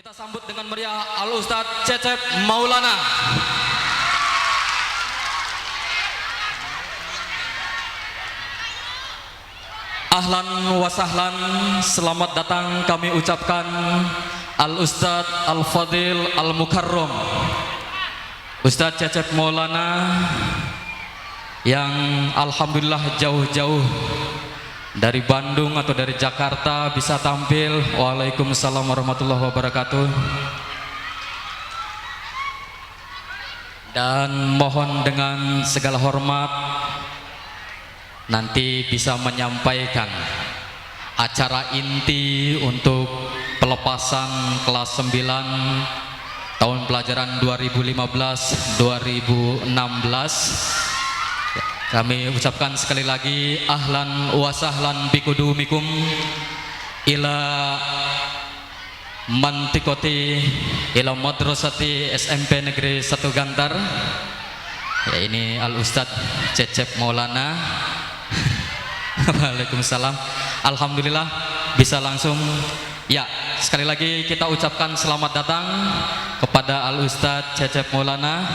Kita sambut dengan meriah Al-Ustadz Cecep Maulana. Ahlan wa sahlan, selamat datang kami ucapkan Al-Ustadz Al-Fadil Al-Mukarram Ustadz Cecep Maulana yang alhamdulillah jauh-jauh dari Bandung atau dari Jakarta bisa tampil. Waalaikumsalam warahmatullahi wabarakatuh. Dan mohon dengan segala hormat nanti bisa menyampaikan acara inti untuk pelepasan kelas 9 tahun pelajaran 2015-2016. Kami ucapkan sekali lagi ahlan wa sahlan bikudumikum ila mantikoti ila madrasati SMP Negeri 1 Gantar. Ya, ini Al-Ustadz Cecep Maulana. Waalaikumsalam. Alhamdulillah bisa langsung. Ya, sekali lagi kita ucapkan selamat datang kepada Al-Ustadz Cecep Maulana.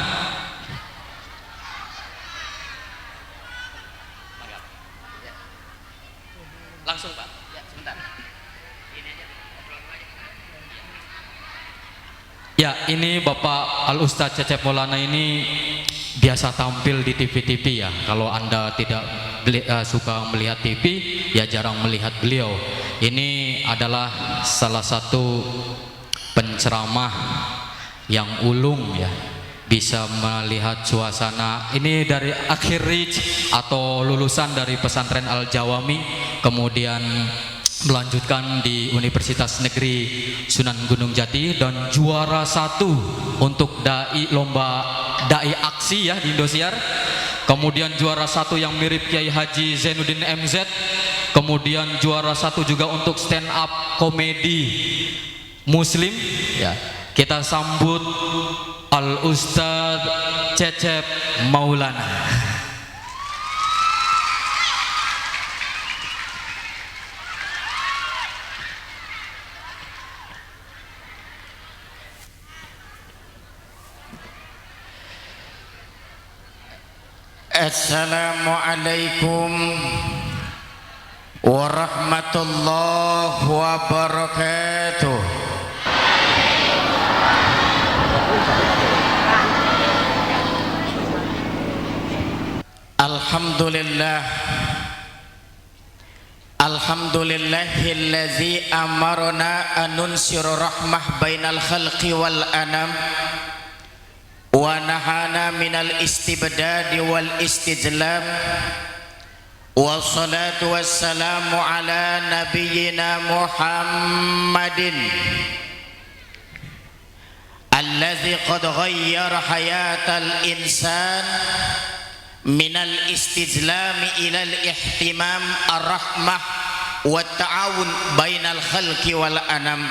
Langsung Pak, ya sebentar. Ini aja, ya, ini Bapak Al-Ustadz Cecep Maulana ini biasa tampil di TV-TV ya. Kalau Anda tidak suka melihat TV, ya jarang melihat beliau. Ini adalah salah satu penceramah yang ulung ya, bisa melihat suasana. Ini dari akhir atau lulusan dari pesantren Al-Jawami, kemudian melanjutkan di Universitas Negeri Sunan Gunung Jati dan juara 1 untuk lomba dai aksi ya di Indosiar. Kemudian juara 1 yang mirip Kiai Haji Zainuddin MZ. Kemudian juara 1 juga untuk stand up komedi Muslim ya. Kita sambut Al-Ustadz Cecep Maulana. Assalamualaikum warahmatullahi wabarakatuh. Alhamdulillah, alhamdulillahillazi amarna anunsir rahmah bainal khalqi wal anam wa nahana minal istibdadi wal istijlam. Wassalatu wassalamu ala nabiyyina Muhammadin allazi qad ghayyara hayatal insan minal istijlami ilal ihtimam ar-rahmah wa ta'awun bainal khalqi wal anam.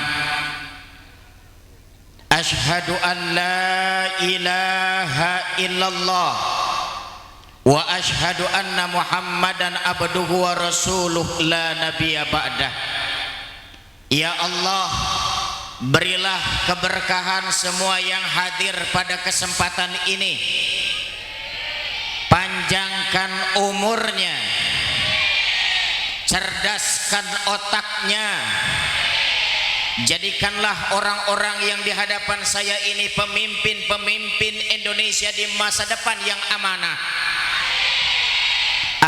Ashhadu an la ilaha illallah wa ashhadu anna Muhammadan abduhu wa rasuluh la nabiyya ba'dah. Ya Allah, berilah keberkahan semua yang hadir pada kesempatan ini. Panjangkan umurnya, cerdaskan otaknya. Jadikanlah orang-orang yang di hadapan saya ini pemimpin-pemimpin Indonesia di masa depan yang amanah.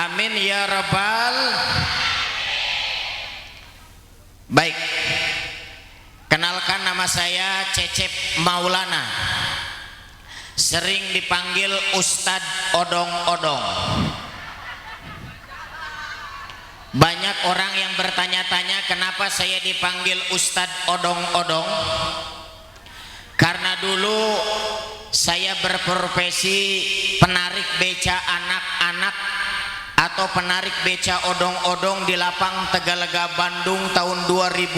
Amin ya rabbal. Baik, kenalkan nama saya Cecep Maulana, sering dipanggil Ustadz Odong-Odong. Banyak orang yang bertanya-tanya kenapa saya dipanggil Ustadz Odong-Odong. Karena dulu saya berprofesi penarik beca anak-anak atau penarik beca odong-odong di Lapang Tegalega Bandung tahun 2010.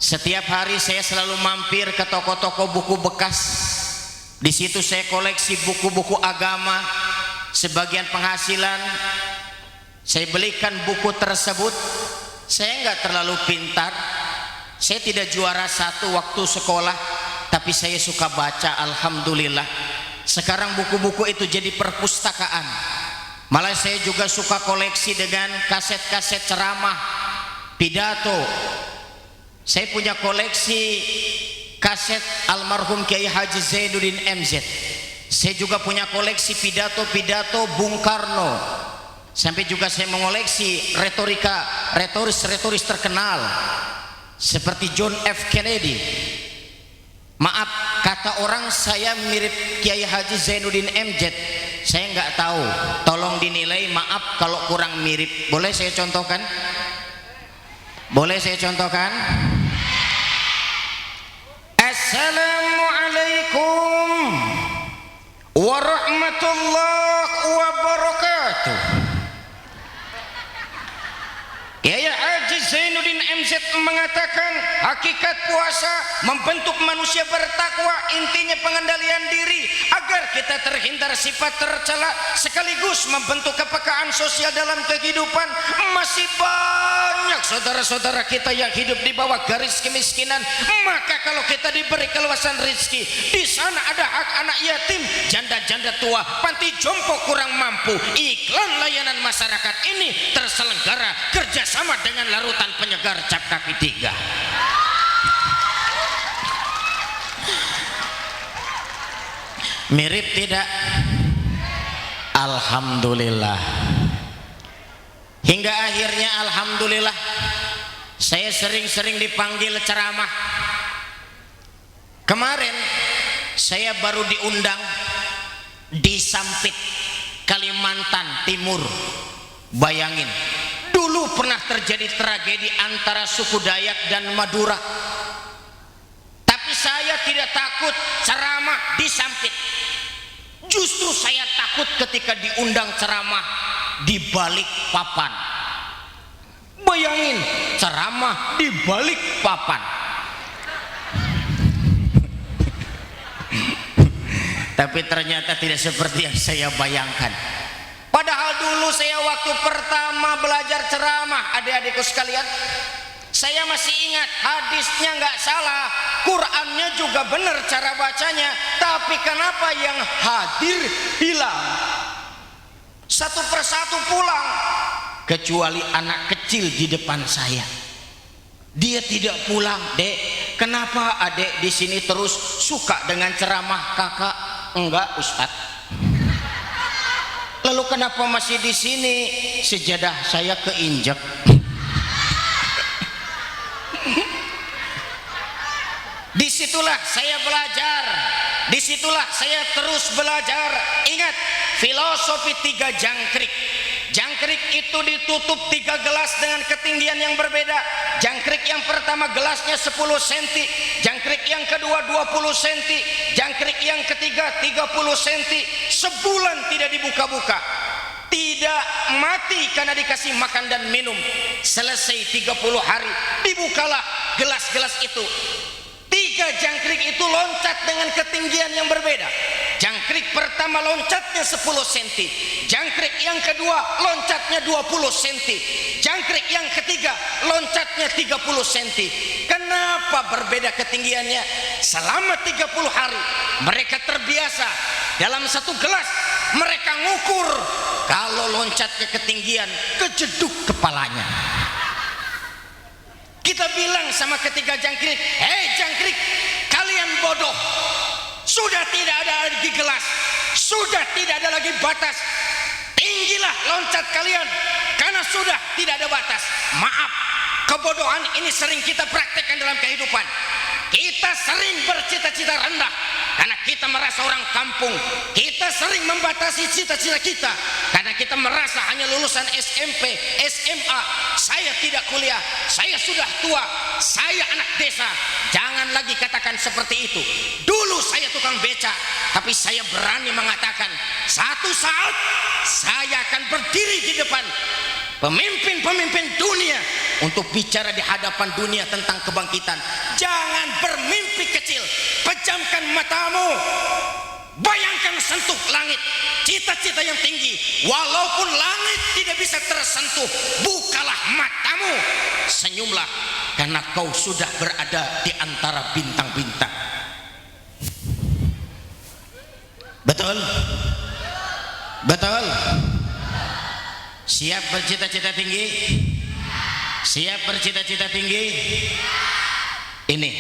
Setiap hari saya selalu mampir ke toko-toko buku bekas. Di situ saya koleksi buku-buku agama. Sebagian penghasilan saya belikan buku tersebut. Saya nggak terlalu pintar, Saya tidak juara satu waktu sekolah, tapi saya suka baca, alhamdulillah. Sekarang buku-buku itu jadi perpustakaan. Malah saya juga suka koleksi dengan kaset-kaset ceramah, pidato. Saya punya koleksi kaset almarhum Kiai Haji Zainuddin MZ. Saya juga punya koleksi pidato-pidato Bung Karno. Sampai juga saya mengoleksi retoris terkenal seperti John F. Kennedy. Maaf, kata orang saya mirip Kiai Haji Zainuddin MZ. Saya nggak tahu, tolong dinilai, maaf kalau kurang mirip. Boleh saya contohkan? Boleh saya contohkan? Assalamualaikum warahmatullahi wabarakatuh. Kiai Haji Zainuddin MZ mengatakan hakikat puasa membentuk manusia bertakwa, intinya pengendalian diri agar kita terhindar sifat tercela, sekaligus membentuk kepekaan sosial dalam kehidupan. Masih banyak saudara-saudara kita yang hidup di bawah garis kemiskinan, maka kalau kita diberi keluasan rezeki, di sana ada hak anak yatim, janda-janda tua, panti jompo kurang mampu. Iklan layanan masyarakat ini terselenggara kerjasama dengan larutan penyegar cap kaki 3. Mirip tidak? Alhamdulillah. Hingga akhirnya alhamdulillah saya sering-sering dipanggil ceramah. Kemarin saya baru diundang di Sampit, Kalimantan Timur. Bayangin, dulu pernah terjadi tragedi antara suku Dayak dan Madura. Tapi saya tidak takut ceramah di Sampit. Justru saya takut ketika diundang ceramah di balik papan. Bayangin, ceramah di balik papan. Tapi ternyata tidak seperti yang saya bayangkan. Padahal dulu saya waktu pertama belajar ceramah, adik-adikku sekalian, saya masih ingat hadisnya nggak salah, Qurannya juga benar cara bacanya, tapi kenapa yang hadir hilang? Satu persatu pulang, kecuali anak kecil di depan saya. Dia tidak pulang. Dek, kenapa adek di sini terus suka dengan ceramah kakak? Enggak, Ustadz. Lalu kenapa masih di sini? Sejadah saya keinjak. Disitulah saya belajar, disitulah saya terus belajar. Ingat, filosofi 3 jangkrik. Jangkrik itu ditutup 3 gelas dengan ketinggian yang berbeda. Jangkrik yang pertama gelasnya 10 cm, jangkrik yang kedua 20 cm, jangkrik yang ketiga 30 cm. Sebulan tidak dibuka-buka, tidak mati karena dikasih makan dan minum. Selesai 30 hari, dibukalah gelas-gelas itu. 3 jangkrik itu loncat dengan ketinggian yang berbeda. Jangkrik pertama loncatnya 10 cm, jangkrik yang kedua loncatnya 20 cm, jangkrik yang ketiga loncatnya 30 cm. Kenapa berbeda ketinggiannya? Selama 30 hari mereka terbiasa dalam satu gelas mereka ngukur, kalau loncatnya ketinggian kejeduk kepalanya. Kita bilang sama ketiga jangkrik, hei jangkrik, kalian bodoh. Sudah tidak ada lagi gelas, sudah tidak ada lagi batas. Tinggilah loncat kalian, karena sudah tidak ada batas. Maaf, kebodohan ini sering kita praktekkan dalam kehidupan. Kita sering bercita-cita rendah karena kita merasa orang kampung. Kita sering membatasi cita-cita kita karena kita merasa hanya lulusan SMP, SMA. Saya tidak kuliah, saya sudah tua, saya anak desa. Jangan lagi katakan seperti itu. Dulu saya tukang beca, tapi saya berani mengatakan satu saat saya akan berdiri di depan pemimpin-pemimpin dunia untuk bicara di hadapan dunia tentang kebangkitan. Jangan bermimpi kecil, pejamkan matamu, bayangkan sentuh langit, cita-cita yang tinggi. Walaupun langit tidak bisa tersentuh, bukalah matamu, senyumlah. karena kau sudah berada di antara bintang-bintang. Betul? Betul? Siap bercita-cita tinggi? Siap bercita-cita tinggi? Ini,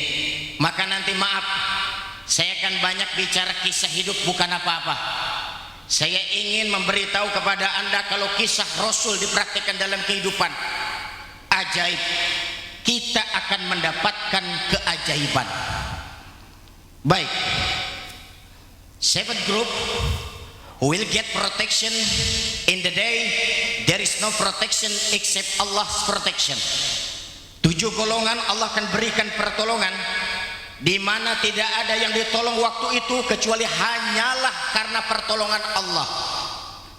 maka nanti maaf, saya akan banyak bicara kisah hidup bukan apa-apa. Saya ingin memberitahu kepada Anda kalau kisah Rasul dipraktikkan dalam kehidupan, ajaib, kita akan mendapatkan keajaiban. Baik, 7 group who will get protection in the day there is no protection except Allah's protection. 7 golongan Allah akan berikan pertolongan di mana tidak ada yang ditolong waktu itu kecuali hanyalah karena pertolongan Allah.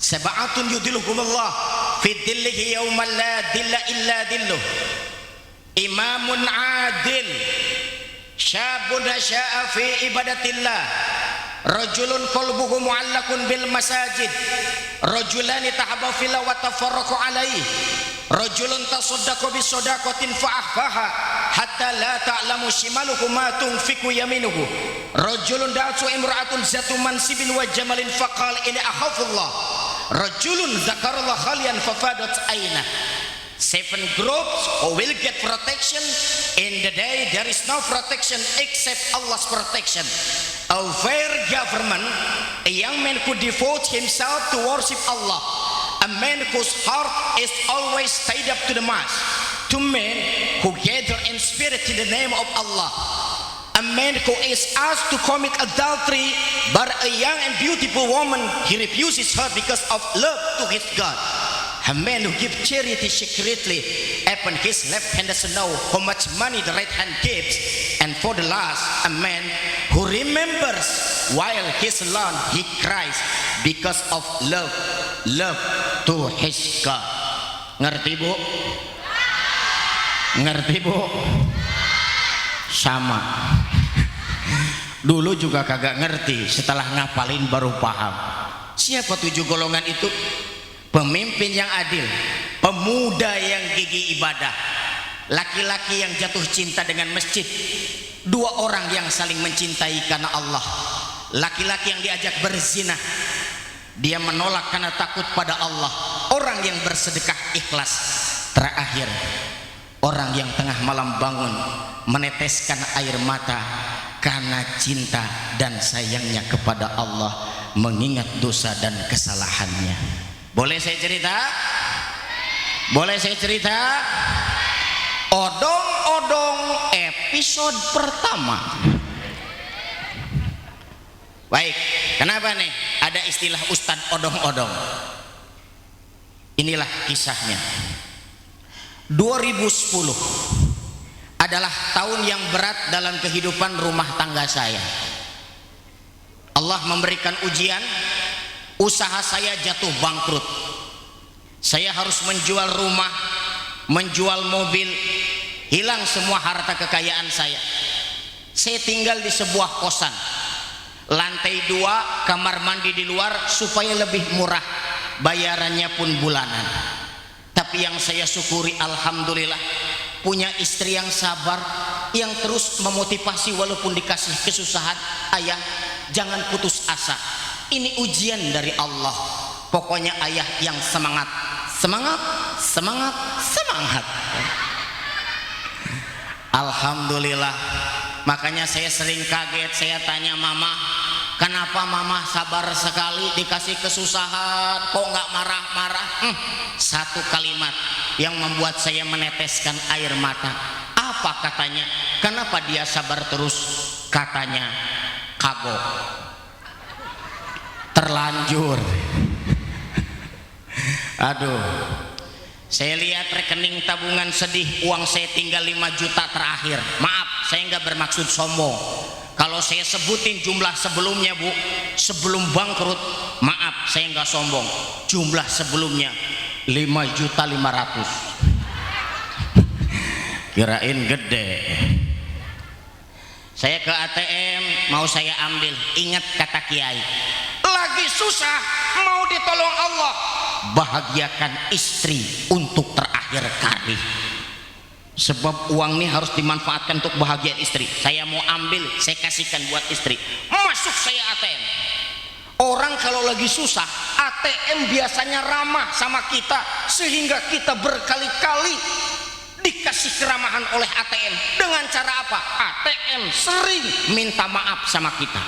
Sab'atun yudhilluhumullah fi dhillihi yawman la dhilla illa dhilluh. Imamun adil, syabun nasya'a fi ibadatillah, rajulun qalbuhu mu'allakun bil masajid, rajulani tahabba fillah wa tafarraqu alaihi, rajulun tasaddaqa bi sadaqatin fa akhfaha hatta la ta'lamu shimaluhu ma tunfiqu yaminuhu, rajulun da'atu imra'atun zatu mansibin wa jamalin faqala ini akhafullah, rajulun dzakarallah khalian fafadat aina. 7 groups who will get protection in the day there is no protection except Allah's protection. A fair government, a young man who devotes himself to worship Allah, a man whose heart is always tied up to the mass, 2 men who gather in spirit in the name of Allah, a man who is asked to commit adultery but a young and beautiful woman he refuses her because of love to his God, a man who gives charity secretly upon his left hand doesn't know how much money the right hand gives, and for the last, a man who remembers while he's alone he cries because of love to his God. Ngerti bu? Ngerti bu? Sama. Dulu juga kagak ngerti, setelah ngapalin baru paham. Siapa 7 golongan itu? Pemimpin yang adil, pemuda yang gigih ibadah, laki-laki yang jatuh cinta dengan masjid, 2 orang yang saling mencintai karena Allah, laki-laki yang diajak berzina, dia menolak karena takut pada Allah, orang yang bersedekah ikhlas, terakhir orang yang tengah malam bangun meneteskan air mata karena cinta dan sayangnya kepada Allah, mengingat dosa dan kesalahannya. Boleh saya cerita? Boleh saya cerita? Odong-odong episode pertama. Baik, kenapa nih ada istilah Ustadz odong-odong? Inilah kisahnya. 2010 adalah tahun yang berat dalam kehidupan rumah tangga saya. Allah memberikan ujian, usaha saya jatuh bangkrut. Saya harus menjual rumah, menjual mobil, hilang semua harta kekayaan saya. Saya tinggal di sebuah kosan, lantai 2, kamar mandi di luar supaya lebih murah, bayarannya pun bulanan. Tapi yang saya syukuri, alhamdulillah, punya istri yang sabar, yang terus memotivasi walaupun dikasih kesusahan. Ayah, jangan putus asa, ini ujian dari Allah. Pokoknya ayah yang semangat, semangat, semangat, semangat. Alhamdulillah. Makanya saya sering kaget, saya tanya mama, kenapa mama sabar sekali dikasih kesusahan, kok nggak marah-marah? Satu kalimat yang membuat saya meneteskan air mata. Apa katanya? Kenapa dia sabar terus? Katanya, kagok, terlanjur. Aduh, saya lihat rekening tabungan sedih, uang saya tinggal 5 juta terakhir. Maaf, saya nggak bermaksud sombong. Kalau saya sebutin jumlah sebelumnya bu, sebelum bangkrut, maaf saya nggak sombong, jumlah sebelumnya 5.500.000. Kirain gede. Saya ke ATM, mau saya ambil, ingat kata kiai, lagi susah mau ditolong Allah, bahagiakan istri untuk terakhir kali. Sebab uang ini harus dimanfaatkan untuk bahagia istri. Saya mau ambil, saya kasihkan buat istri. Masuk saya ATM. Orang kalau lagi susah, ATM biasanya ramah sama kita, sehingga kita berkali-kali dikasih keramahan oleh ATM. Dengan cara apa? ATM sering minta maaf sama kita.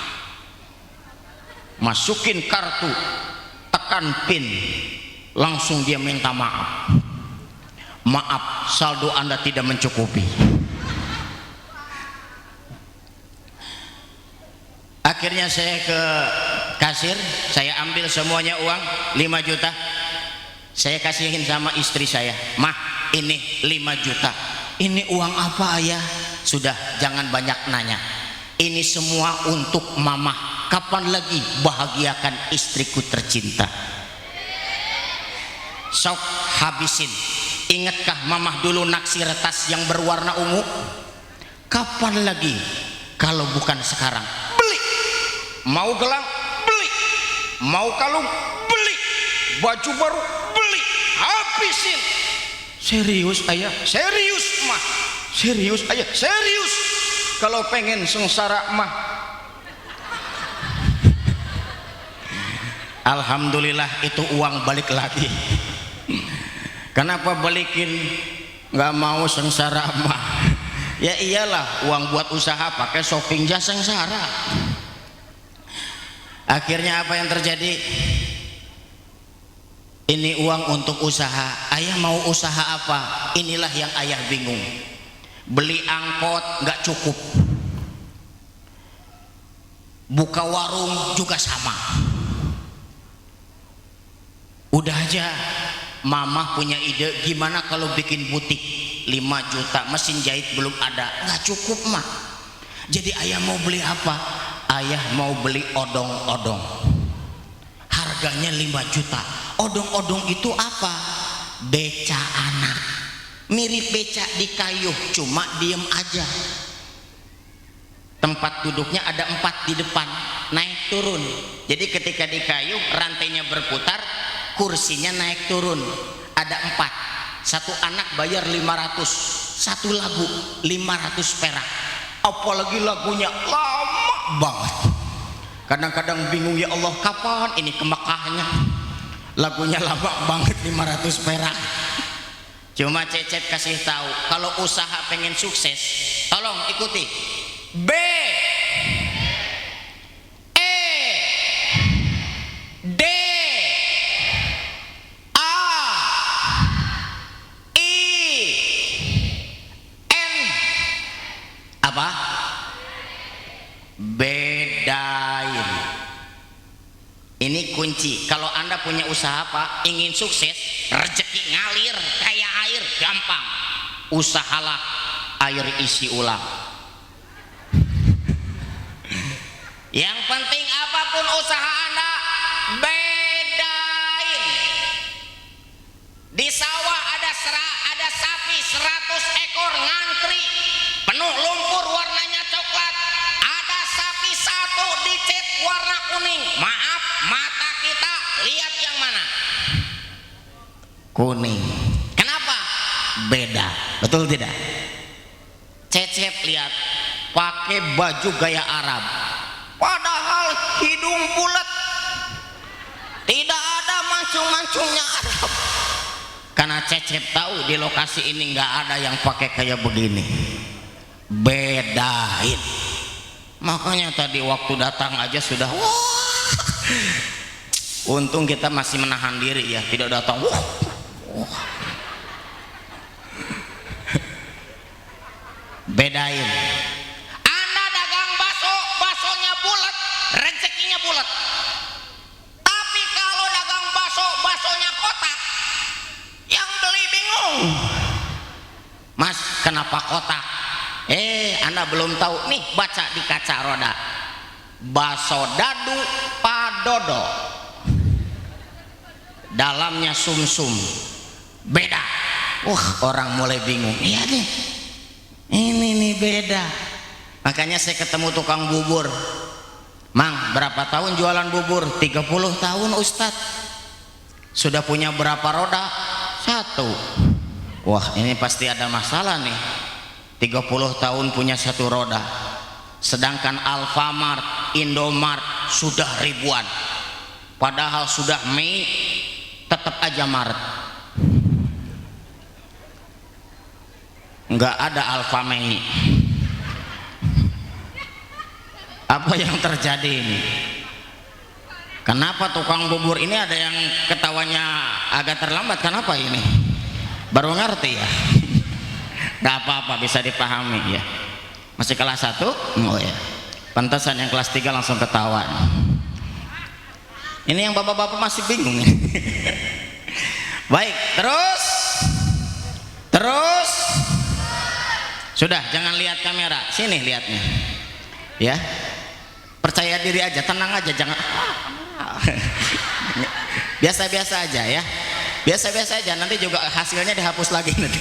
Masukin kartu, tekan PIN, langsung dia minta maaf. Maaf, saldo Anda tidak mencukupi. Akhirnya saya ke kasir, saya ambil semuanya uang 5 juta. Saya kasihin sama istri saya. Mah, ini 5 juta. Ini uang apa ayah? Sudah, jangan banyak nanya. Ini semua untuk mama. Kapan lagi bahagiakan istriku tercinta? Sok habisin. Ingatkah mamah dulu naksir tas yang berwarna ungu? Kapan lagi kalau bukan sekarang? Beli. Mau gelang? Beli. Mau kalung? Beli. Baju baru? Beli. Habisin. Serius ayah? Serius mah. Serius ayah? Serius. Kalau pengen sengsara mah. Alhamdulillah itu uang balik lagi. Kenapa balikin? Nggak mau sengsara mah. Ya iyalah, uang buat usaha pakai shopping jasa sengsara. Akhirnya apa yang terjadi? Ini uang untuk usaha. Ayah mau usaha apa? Inilah yang ayah bingung. Beli angkot nggak cukup, buka warung juga sama. Udah aja, mama punya ide, gimana kalau bikin butik 5 juta, mesin jahit belum ada, nggak cukup mah. Jadi ayah mau beli apa? Ayah mau beli odong-odong, harganya 5 juta. Odong-odong itu apa? Beca anak, mirip beca di kayu, cuma diem aja. Tempat duduknya ada 4 di depan, naik turun. Jadi ketika di kayu, rantainya berputar, kursinya naik turun, ada 4. Satu anak bayar 500, satu lagu 500 perak. Apalagi lagunya lama banget. Kadang-kadang bingung, ya Allah kapan ini ke Mekahnya? Lagunya lama banget, 500 perak. Cuma Cecep kasih tahu, kalau usaha pengen sukses, tolong ikuti. B, D, apa? Bedain. Ini kunci. Kalau Anda punya usaha apa, ingin sukses, rezeki ngalir kayak air, gampang. Usahalah air isi ulang. Yang penting apapun usaha Anda, bedain. Di sawah ada sapi 100 ekor ngantri, penuh lumpur warnanya coklat. Ada sapi 1 dicet warna kuning. Maaf, mata kita lihat yang mana? Kuning. Kenapa? Beda. Betul tidak? Cecep lihat pakai baju gaya Arab, padahal hidung bulat, tidak ada mancung-mancungnya Arab. Karena Cecep tahu di lokasi ini nggak ada yang pakai kayak begini. Bedain. Makanya tadi waktu datang aja sudah wah. Untung kita masih menahan diri ya, tidak datang wah. Bedain. Anda dagang bakso, baksonya bulat, rezekinya bulat. Tapi kalau dagang bakso, baksonya kotak, yang beli bingung. Mas, kenapa kotak? Anda belum tahu nih, baca di kaca roda. Bakso dadu padodo, dalamnya sumsum, beda. Orang mulai bingung. Iya nih, ini nih beda. Makanya saya ketemu tukang bubur. Mang, berapa tahun jualan bubur? 30 tahun Ustadz. Sudah punya berapa roda? 1. Wah, ini pasti ada masalah nih. 30 tahun punya satu roda, sedangkan Alfamart, Indomart sudah ribuan. Padahal sudah Mei, tetap aja Maret. Nggak ada Alfamei. Apa yang terjadi ini? Kenapa tukang bubur ini ada yang ketawanya agak terlambat? Kenapa ini? Baru ngerti ya? Gak apa-apa, bisa dipahami ya. Masih kelas 1? Oh ya. Pantasan yang kelas 3 langsung ketawa. Ini yang bapak-bapak masih bingung nih. Baik, terus. Sudah, jangan lihat kamera. Sini lihatnya. Ya. Percaya diri aja, tenang aja, jangan biasa-biasa aja ya, biasa-biasa aja, nanti juga hasilnya dihapus lagi nanti.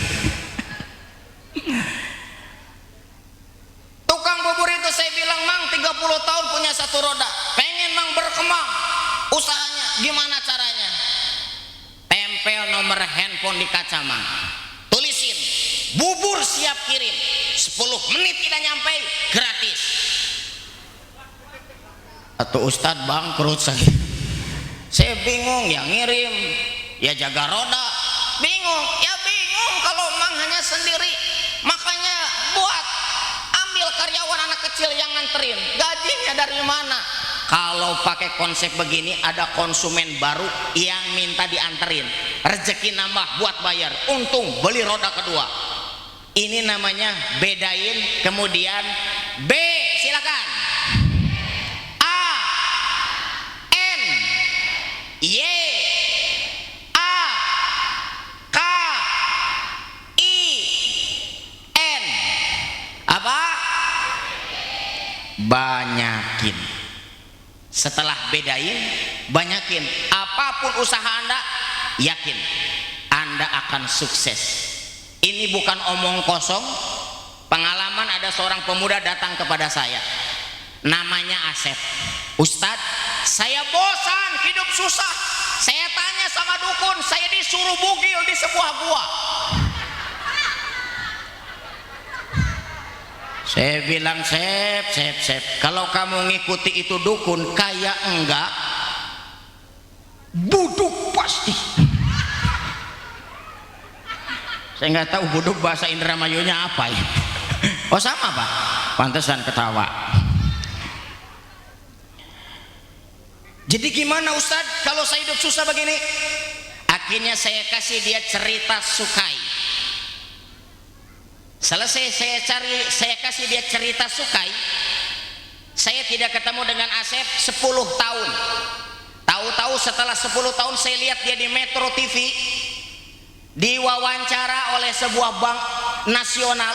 Tukang bubur itu saya bilang, Mang 30 tahun punya satu roda, pengen Mang berkembang usahanya, gimana caranya? Tempel nomor handphone di kaca Mang, tulisin bubur siap kirim, 10 menit tidak nyampe gratis. Atau Ustadz bangkrut saya bingung ya, ngirim ya, jaga roda bingung ya, bingung kalau Mang hanya sendiri, makanya ambil karyawan anak kecil yang nganterin, gajinya dari mana? Kalau pakai konsep begini, ada konsumen baru yang minta dianterin, rezeki nambah buat bayar, untung beli roda kedua. Ini namanya bedain. Kemudian B, silakan. Y A K I N. Apa? Banyakin. Setelah bedain, banyakin. Apapun usaha Anda, yakin Anda akan sukses. Ini bukan omong kosong. Pengalaman, ada seorang pemuda datang kepada saya, namanya Asep. Ustadz, saya bosan hidup susah. Saya tanya sama dukun, saya disuruh bugil di sebuah gua. Saya bilang, Sep, kalau kamu ngikuti itu dukun, kayak enggak buduk pasti. Saya nggak tahu buduk bahasa Indramayunya apa ya. Oh sama Pak, pantesan ketawa. Jadi gimana Ustadz kalau saya hidup susah begini? Akhirnya saya kasih dia cerita Sukai. Selesai saya kasih dia cerita Sukai, saya tidak ketemu dengan Asep 10 tahun. Tahu-tahu setelah 10 tahun saya lihat dia di Metro TV, diwawancara oleh sebuah bank nasional,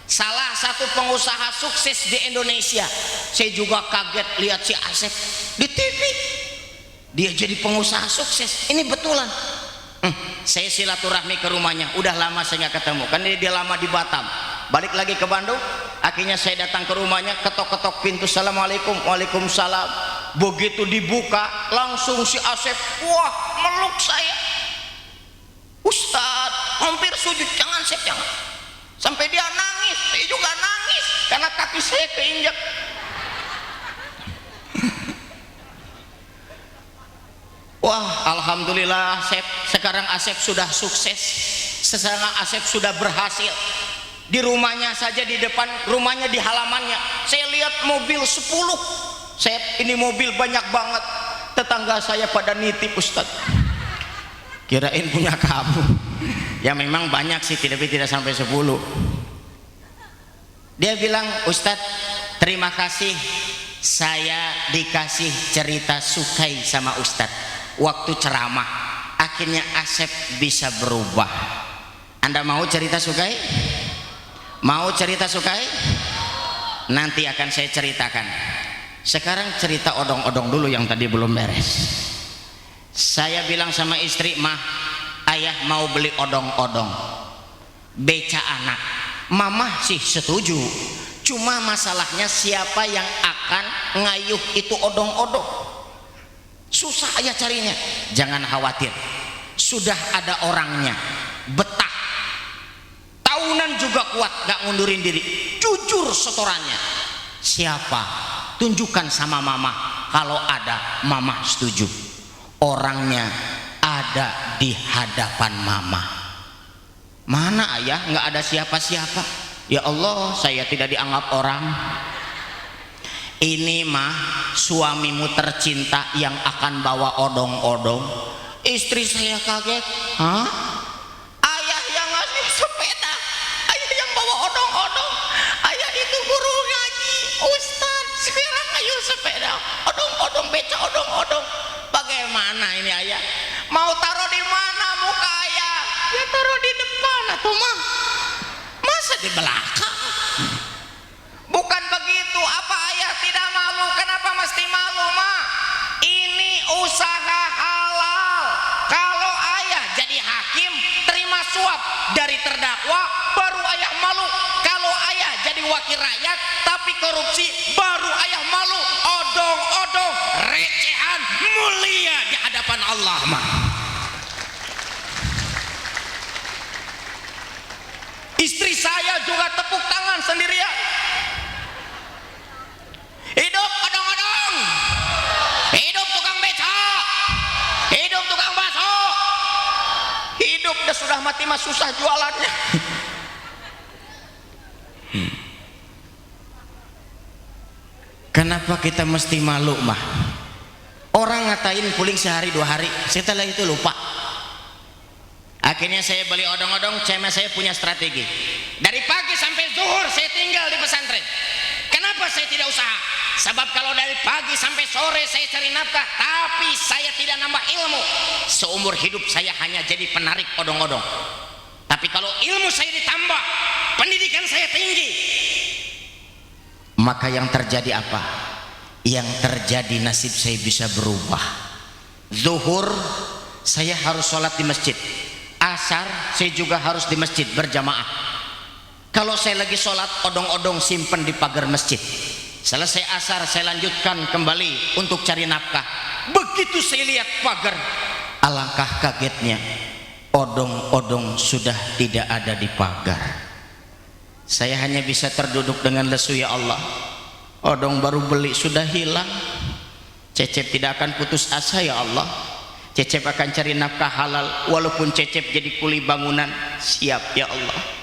salah satu pengusaha sukses di Indonesia. Saya juga kaget lihat si Asep di TV, dia jadi pengusaha sukses. Ini betulan. Saya silaturahmi ke rumahnya, udah lama saya nggak ketemu, kan dia lama di Batam, balik lagi ke Bandung. Akhirnya saya datang ke rumahnya, ketok-ketok pintu, assalamualaikum. Waalaikumsalam. Begitu dibuka, langsung si Asep, wah, meluk saya. Ustadz, hampir sujud, jangan Sep, jangan. Sampai dia nangis, saya juga nangis karena kaki saya keinjak. Wah, alhamdulillah Asep, sekarang Asep sudah sukses. Sekarang Asep sudah berhasil. Di rumahnya saja, di depan rumahnya, di halamannya, saya lihat mobil 10. Sep, ini mobil banyak banget. Tetangga saya pada nitip Ustadz, kirain punya kamu. Ya memang banyak sih, tapi tidak sampai 10. Dia bilang, Ustadz terima kasih, saya dikasih cerita Sukai sama Ustadz waktu ceramah, akhirnya Asep bisa berubah. Anda mau cerita Sukai? Mau cerita Sukai? Nanti akan saya ceritakan. Sekarang cerita odong-odong dulu yang tadi belum beres. Saya bilang sama istri, Mah, ayah mau beli odong-odong, beca anak. Mama sih setuju, cuma masalahnya siapa yang akan ngayuh itu odong-odong? Susah ayah carinya. Jangan khawatir, sudah ada orangnya, betah. bangunan juga kuat, gak ngundurin diri, jujur setorannya. Siapa? Tunjukkan sama mama. Kalau ada, mama setuju. Orangnya ada di hadapan mama. Mana ayah? Nggak ada siapa-siapa. Ya Allah, saya tidak dianggap orang. Ini mah suamimu tercinta yang akan bawa odong-odong. Istri saya kaget. Hah? Ayah yang ngasih sepeda, ayah yang bawa odong-odong. Ayah itu guru ngaji, Ustaz. Sekarang ayo sepeda, odong-odong, beca odong-odong. Bagaimana ini ayah? Mau taruh di mana muka ayah? Ya taruh di depan atau mah? Masa di belakang? Bukan begitu. Apa ayah tidak malu? Kenapa mesti malu, ma? Ini usaha halal. Kalau ayah jadi hakim, terima suap dari terdakwa, baru ayah malu. Kalau ayah jadi wakil rakyat tapi korupsi, baru ayah malu. Odong-odong, recehan, mulia di hadapan Allah, ma. Istri saya juga tepuk tangan sendirian. Hidup odong-odong, hidup tukang beca, hidup tukang bakso. Hidup dah sudah mati mah susah jualannya. Kenapa kita mesti malu mah? Orang ngatain puling sehari 2 hari, setelah itu lupa. Akhirnya saya beli odong-odong, saya punya strategi. Dari pagi sampai zuhur saya tinggal di pesantren. Kenapa saya tidak usaha? Sebab kalau dari pagi sampai sore saya cari nafkah, tapi saya tidak nambah ilmu. Seumur hidup saya hanya jadi penarik odong-odong. Tapi kalau ilmu saya ditambah, pendidikan saya tinggi, maka yang terjadi apa? Yang terjadi nasib saya bisa berubah. Zuhur saya harus sholat di masjid. Asar saya juga harus di masjid berjamaah. Kalau saya lagi sholat, odong-odong simpen di pagar masjid. Selesai asar saya lanjutkan kembali untuk cari nafkah. Begitu saya lihat pagar, alangkah kagetnya, odong-odong sudah tidak ada di pagar. Saya hanya bisa terduduk dengan lesu, ya Allah, odong baru beli sudah hilang. Cecep tidak akan putus asa, ya Allah. Cecep akan cari nafkah halal, walaupun Cecep jadi kuli bangunan. Siap, ya Allah.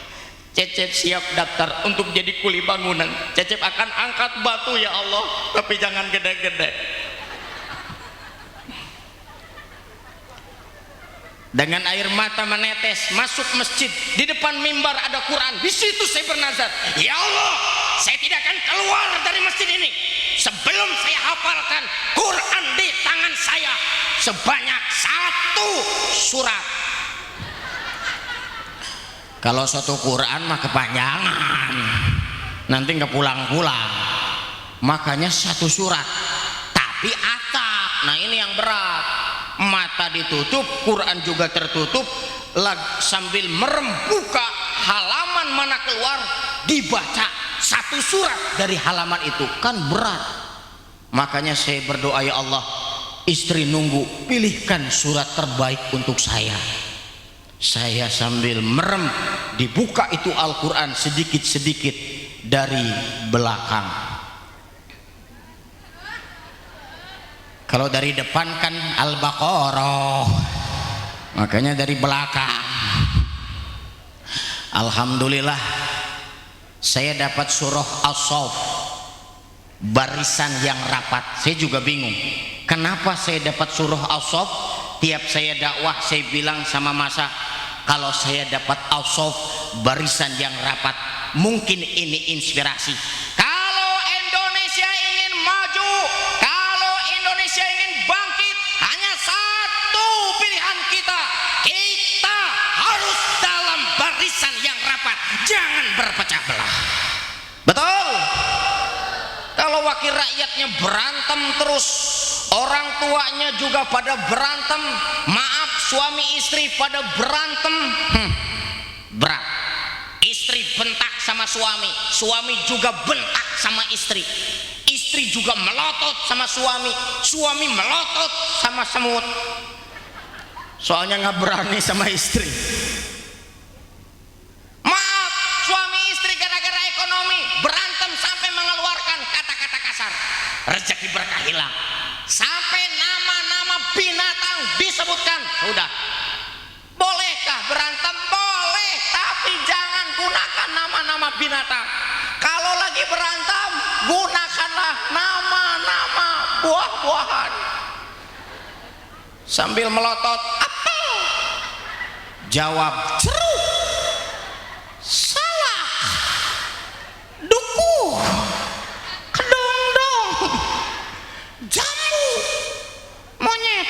Cecep siap daftar untuk jadi kuli bangunan. Cecep akan angkat batu, ya Allah, tapi jangan gede-gede. Dengan air mata menetes masuk masjid, di depan mimbar ada Quran. Di situ saya bernazar, ya Allah, saya tidak akan keluar dari masjid ini sebelum saya hafalkan Quran di tangan saya sebanyak 1 surat. Kalau satu Quran mah kepanjangan, nanti nggak pulang-pulang. Makanya 1 surat, tapi atap. Nah ini yang berat. Mata ditutup, Quran juga tertutup, sambil merem buka halaman mana keluar, dibaca 1 surat dari halaman itu, kan berat. Makanya saya berdoa, ya Allah, istri nunggu, pilihkan surat terbaik untuk saya. Saya sambil merem, dibuka itu Al-Quran sedikit-sedikit dari belakang. Kalau dari depan kan Al-Baqarah, makanya dari belakang. Alhamdulillah saya dapat surah As-Saff, barisan yang rapat. Saya juga bingung kenapa saya dapat surah As-Saff. Tiap saya dakwah saya bilang sama masa, kalau saya dapat As-Saff barisan yang rapat, mungkin ini inspirasi. Kalau Indonesia ingin maju, kalau Indonesia ingin bangkit, hanya 1 pilihan kita. Kita harus dalam barisan yang rapat, jangan berpecah belah. Betul? Kalau wakil rakyatnya berantem terus, orang tuanya juga pada berantem, maaf, suami istri pada berantem, berat. Istri bentak sama suami, suami juga bentak sama istri, istri juga melotot sama suami, suami melotot sama semut. Soalnya nggak berani sama istri. Maaf, rezeki berkah hilang. Sampai nama-nama binatang disebutkan. Sudah. Bolehkah berantem? Boleh, tapi jangan gunakan nama-nama binatang. Kalau lagi berantem, gunakanlah nama-nama buah-buahan. Sambil melotot, apel. Jawab, jeruk. Salah. Duku. Kedong-dong. Jambu. Monyet.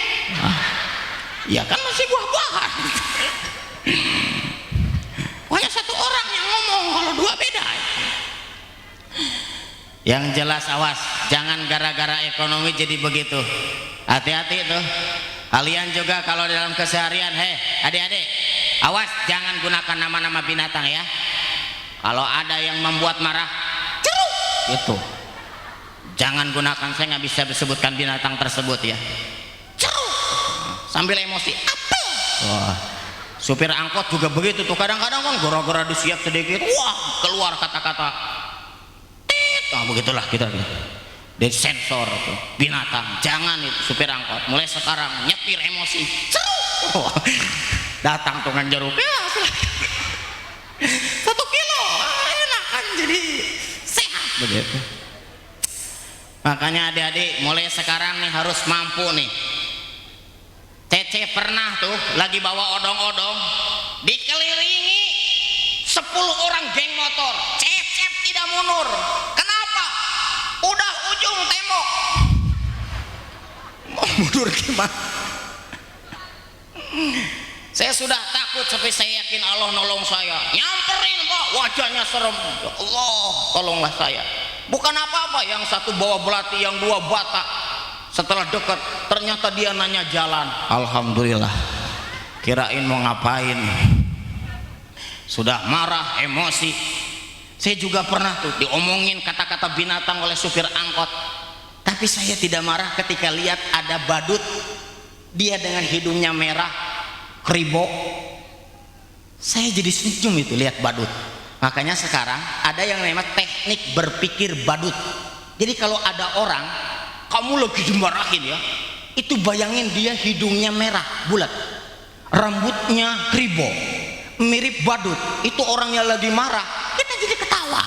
Ya kan masih buah-buahan. Hanya satu orang yang ngomong, kalau dua beda. Yang jelas awas, jangan gara-gara ekonomi jadi begitu. Hati-hati tuh. Kalian juga kalau dalam keseharian, adik-adik, awas jangan gunakan nama-nama binatang ya. Kalau ada yang membuat marah, jeruk, itu. Jangan gunakan, saya nggak bisa sebutkan binatang tersebut ya. Jeruk, sambil emosi, apel. Wah, supir angkot juga begitu tuh. Kadang-kadang kan gara-gara disiap sedikit, wah keluar kata-kata. Nah, begitulah kita. Dari sensor tuh, binatang, jangan itu supir angkot. Mulai sekarang nyetir emosi, jeruk. Oh, datang tukang jeruk, ya 1 kilo, enak kan jadi sehat begitu. Makanya adik-adik mulai sekarang nih harus mampu nih. Cece pernah tuh lagi bawa odong-odong, dikelilingi 10 orang geng motor. Cecep tidak mundur. Kenapa? Udah ujung tembok. Mau mundur gimana? Saya sudah takut sampai saya yakin Allah nolong saya. Nyamperin Pak, wajahnya serem. Ya Allah, tolonglah saya. Bukan apa-apa, yang satu bawa belati, yang dua bata. Setelah dekat, ternyata dia nanya jalan. Alhamdulillah. Kirain mau ngapain. Sudah marah, emosi. Saya juga pernah tuh diomongin kata-kata binatang oleh supir angkot. Tapi saya tidak marah ketika lihat ada badut. Dia dengan hidungnya merah, kribo. Saya jadi senyum itu lihat badut. Makanya sekarang ada yang namanya teknik berpikir badut. Jadi kalau ada orang kamu lagi dimarahin ya, itu bayangin dia hidungnya merah bulat, rambutnya kribo, mirip badut. Itu orangnya lagi marah, kita jadi ketawa.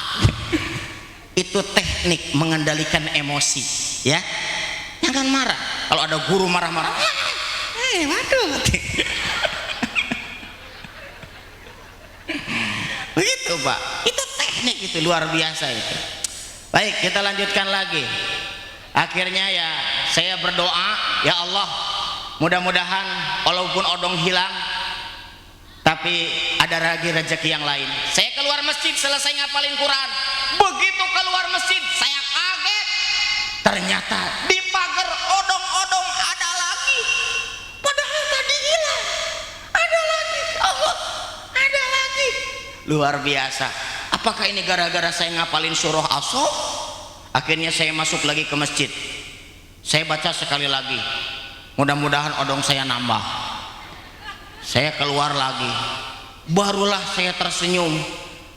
Itu teknik mengendalikan emosi ya. Jangan marah. Kalau ada guru marah-marah, badut. Begitu Pak, itu teknik, itu luar biasa itu. Baik, kita lanjutkan lagi. Akhirnya ya saya berdoa, ya Allah, mudah-mudahan walaupun odong hilang, tapi ada lagi rezeki yang lain. Saya keluar masjid selesai ngapalin Quran. Begitu keluar masjid, saya kaget. Ternyata di pagar odong-odong ada lagi. Padahal tadi hilang. Ada lagi, Allah, ada lagi. Luar biasa. Apakah ini gara-gara saya ngapalin surah As-Saff? Akhirnya saya masuk lagi ke masjid. Saya baca sekali lagi. Mudah-mudahan odong saya nambah. Saya keluar lagi. Barulah saya tersenyum.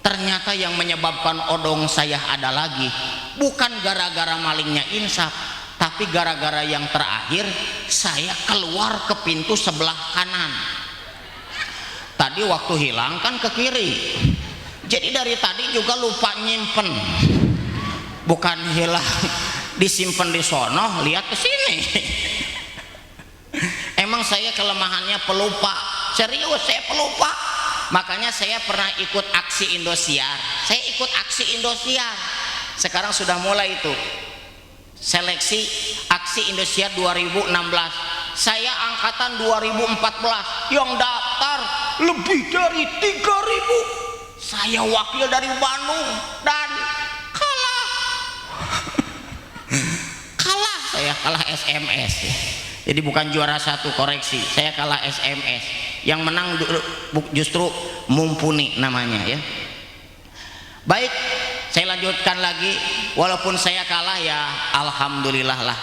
Ternyata yang menyebabkan odong saya ada lagi bukan gara-gara malingnya insaf, tapi gara-gara yang terakhir saya keluar ke pintu sebelah kanan. Tadi waktu hilang kan ke kiri. Jadi dari tadi juga lupa nyimpen. Bukan hilang, disimpan di sono, lihat ke sini. Emang saya kelemahannya pelupa. Serius, saya pelupa. Makanya saya pernah ikut aksi Indosiar. Saya ikut aksi Indosiar. Sekarang sudah mulai itu seleksi aksi Indosiar 2016. Saya angkatan 2014 yang daftar lebih dari 3.000. Saya wakil dari Bandung dan kalah. Saya kalah SMS. Jadi bukan juara 1, koreksi, saya kalah SMS. Yang menang justru Mumpuni namanya ya. Baik, saya lanjutkan lagi. Walaupun saya kalah ya alhamdulillah lah,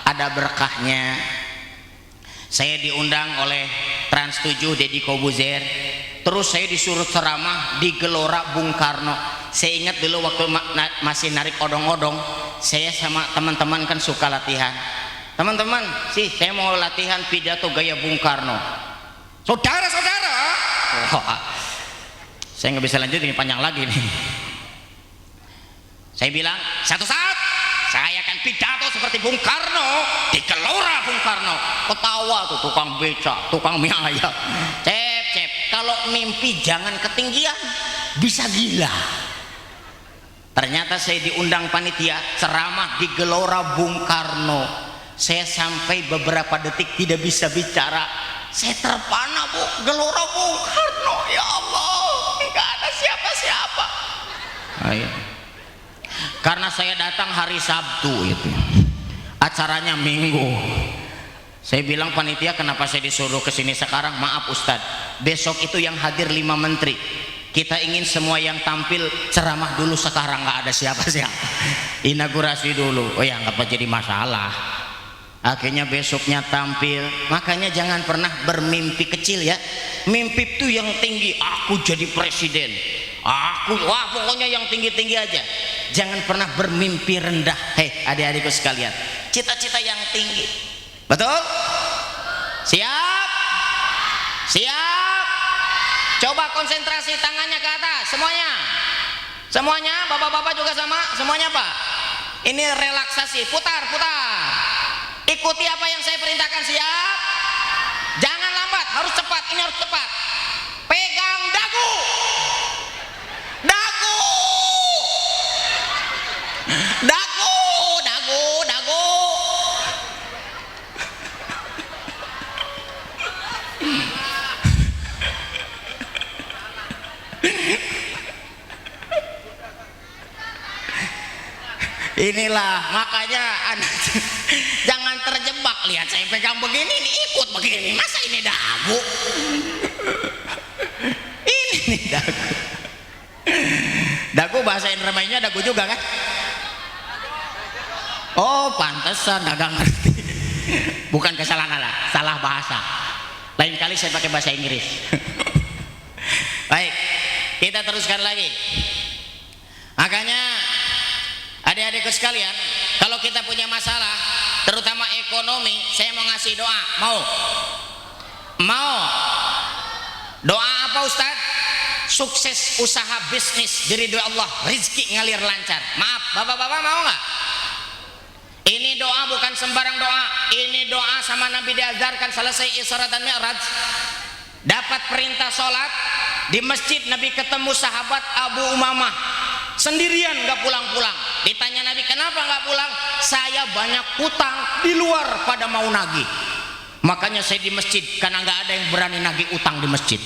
ada berkahnya. Saya diundang oleh Trans 7 Deddy Kobuzer. Terus saya disuruh ceramah di Gelora Bung Karno. Saya ingat dulu waktu masih narik odong-odong, saya sama teman-teman kan suka latihan. Teman-teman, sih saya mau latihan pidato gaya Bung Karno. Saudara-saudara, saya nggak bisa lanjut, ini panjang lagi nih. Saya bilang, satu saat saya akan pidato seperti Bung Karno di Gelora Bung Karno. Ketawa tuh tukang beca, tukang mie ayam. Cep, kalau mimpi jangan ketinggian, bisa gila. Ternyata saya diundang panitia ceramah di Gelora Bung Karno. Saya sampai beberapa detik tidak bisa bicara. Saya terpana, Bu. Gelora Bung Karno, ya Allah, nggak ada siapa-siapa. Ayo. Karena saya datang hari Sabtu itu, acaranya Minggu. Saya bilang panitia, kenapa saya disuruh ke sini sekarang? Maaf Ustadz, besok itu yang hadir 5 menteri. Kita ingin semua yang tampil ceramah dulu sekarang, nggak ada siapa-siapa. Inaugurasi dulu. Oh ya, nggak jadi masalah. Akhirnya besoknya tampil. Makanya jangan pernah bermimpi kecil ya. Mimpi itu yang tinggi, aku jadi presiden, pokoknya yang tinggi-tinggi aja. Jangan pernah bermimpi rendah. Hei adik-adikku sekalian, cita-cita yang tinggi. Betul? Siap? Siap? Coba konsentrasi, tangannya ke atas semuanya. Semuanya, bapak-bapak juga sama. Semuanya Pak. Ini relaksasi, putar. Ikuti apa yang saya perintahkan. Siap? Jangan lambat, harus cepat. Ini harus cepat. Pegang dagu. Dagu. Inilah makanya anak jangan terjebak. Lihat saya pegang begini, ini ikut begini. Masa ini dagu? Ini nih dagu. Dagu bahasa Indramayinya dagu juga kan? Oh pantesan agak ngerti. Bukan kesalahan lah, salah bahasa. Lain kali saya pakai bahasa Inggris. Baik, kita teruskan lagi. Makanya adik-adikku sekalian, kalau kita punya masalah, terutama ekonomi, saya mau ngasih doa. Mau? Doa apa Ustadz? Sukses usaha bisnis diridhoi Allah, rezeki ngalir lancar. Maaf, bapak-bapak mau nggak? Ini doa bukan sembarang doa. Ini doa sama Nabi diajarkan selesai Isra dan Mi'raj. Dapat perintah sholat di masjid, Nabi ketemu sahabat Abu Umamah sendirian, nggak pulang-pulang. Ditanya Nabi, kenapa nggak pulang? Saya banyak utang di luar pada mau nagih. Makanya saya di masjid, karena nggak ada yang berani nagih utang di masjid.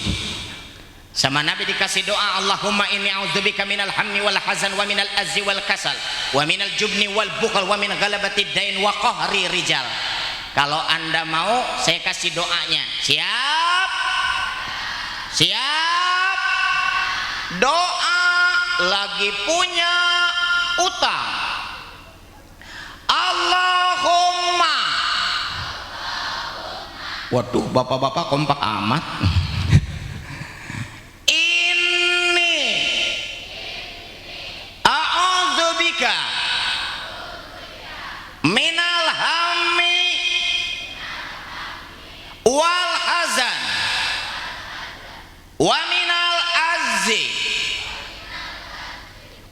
Sama Nabi dikasih doa, Allahumma inni a'udzubika minal hammi wal hazan wa minal azzi wal kasal wa minal jubni wal bukhal wa min ghalabati dain wa qahri rijal. Kalau Anda mau, saya kasih doanya. Siap? Siap? Doa lagi punya utang. Allahumma. Waduh, bapak-bapak kompak amat. Minal hammi wal hazan wa minal azzi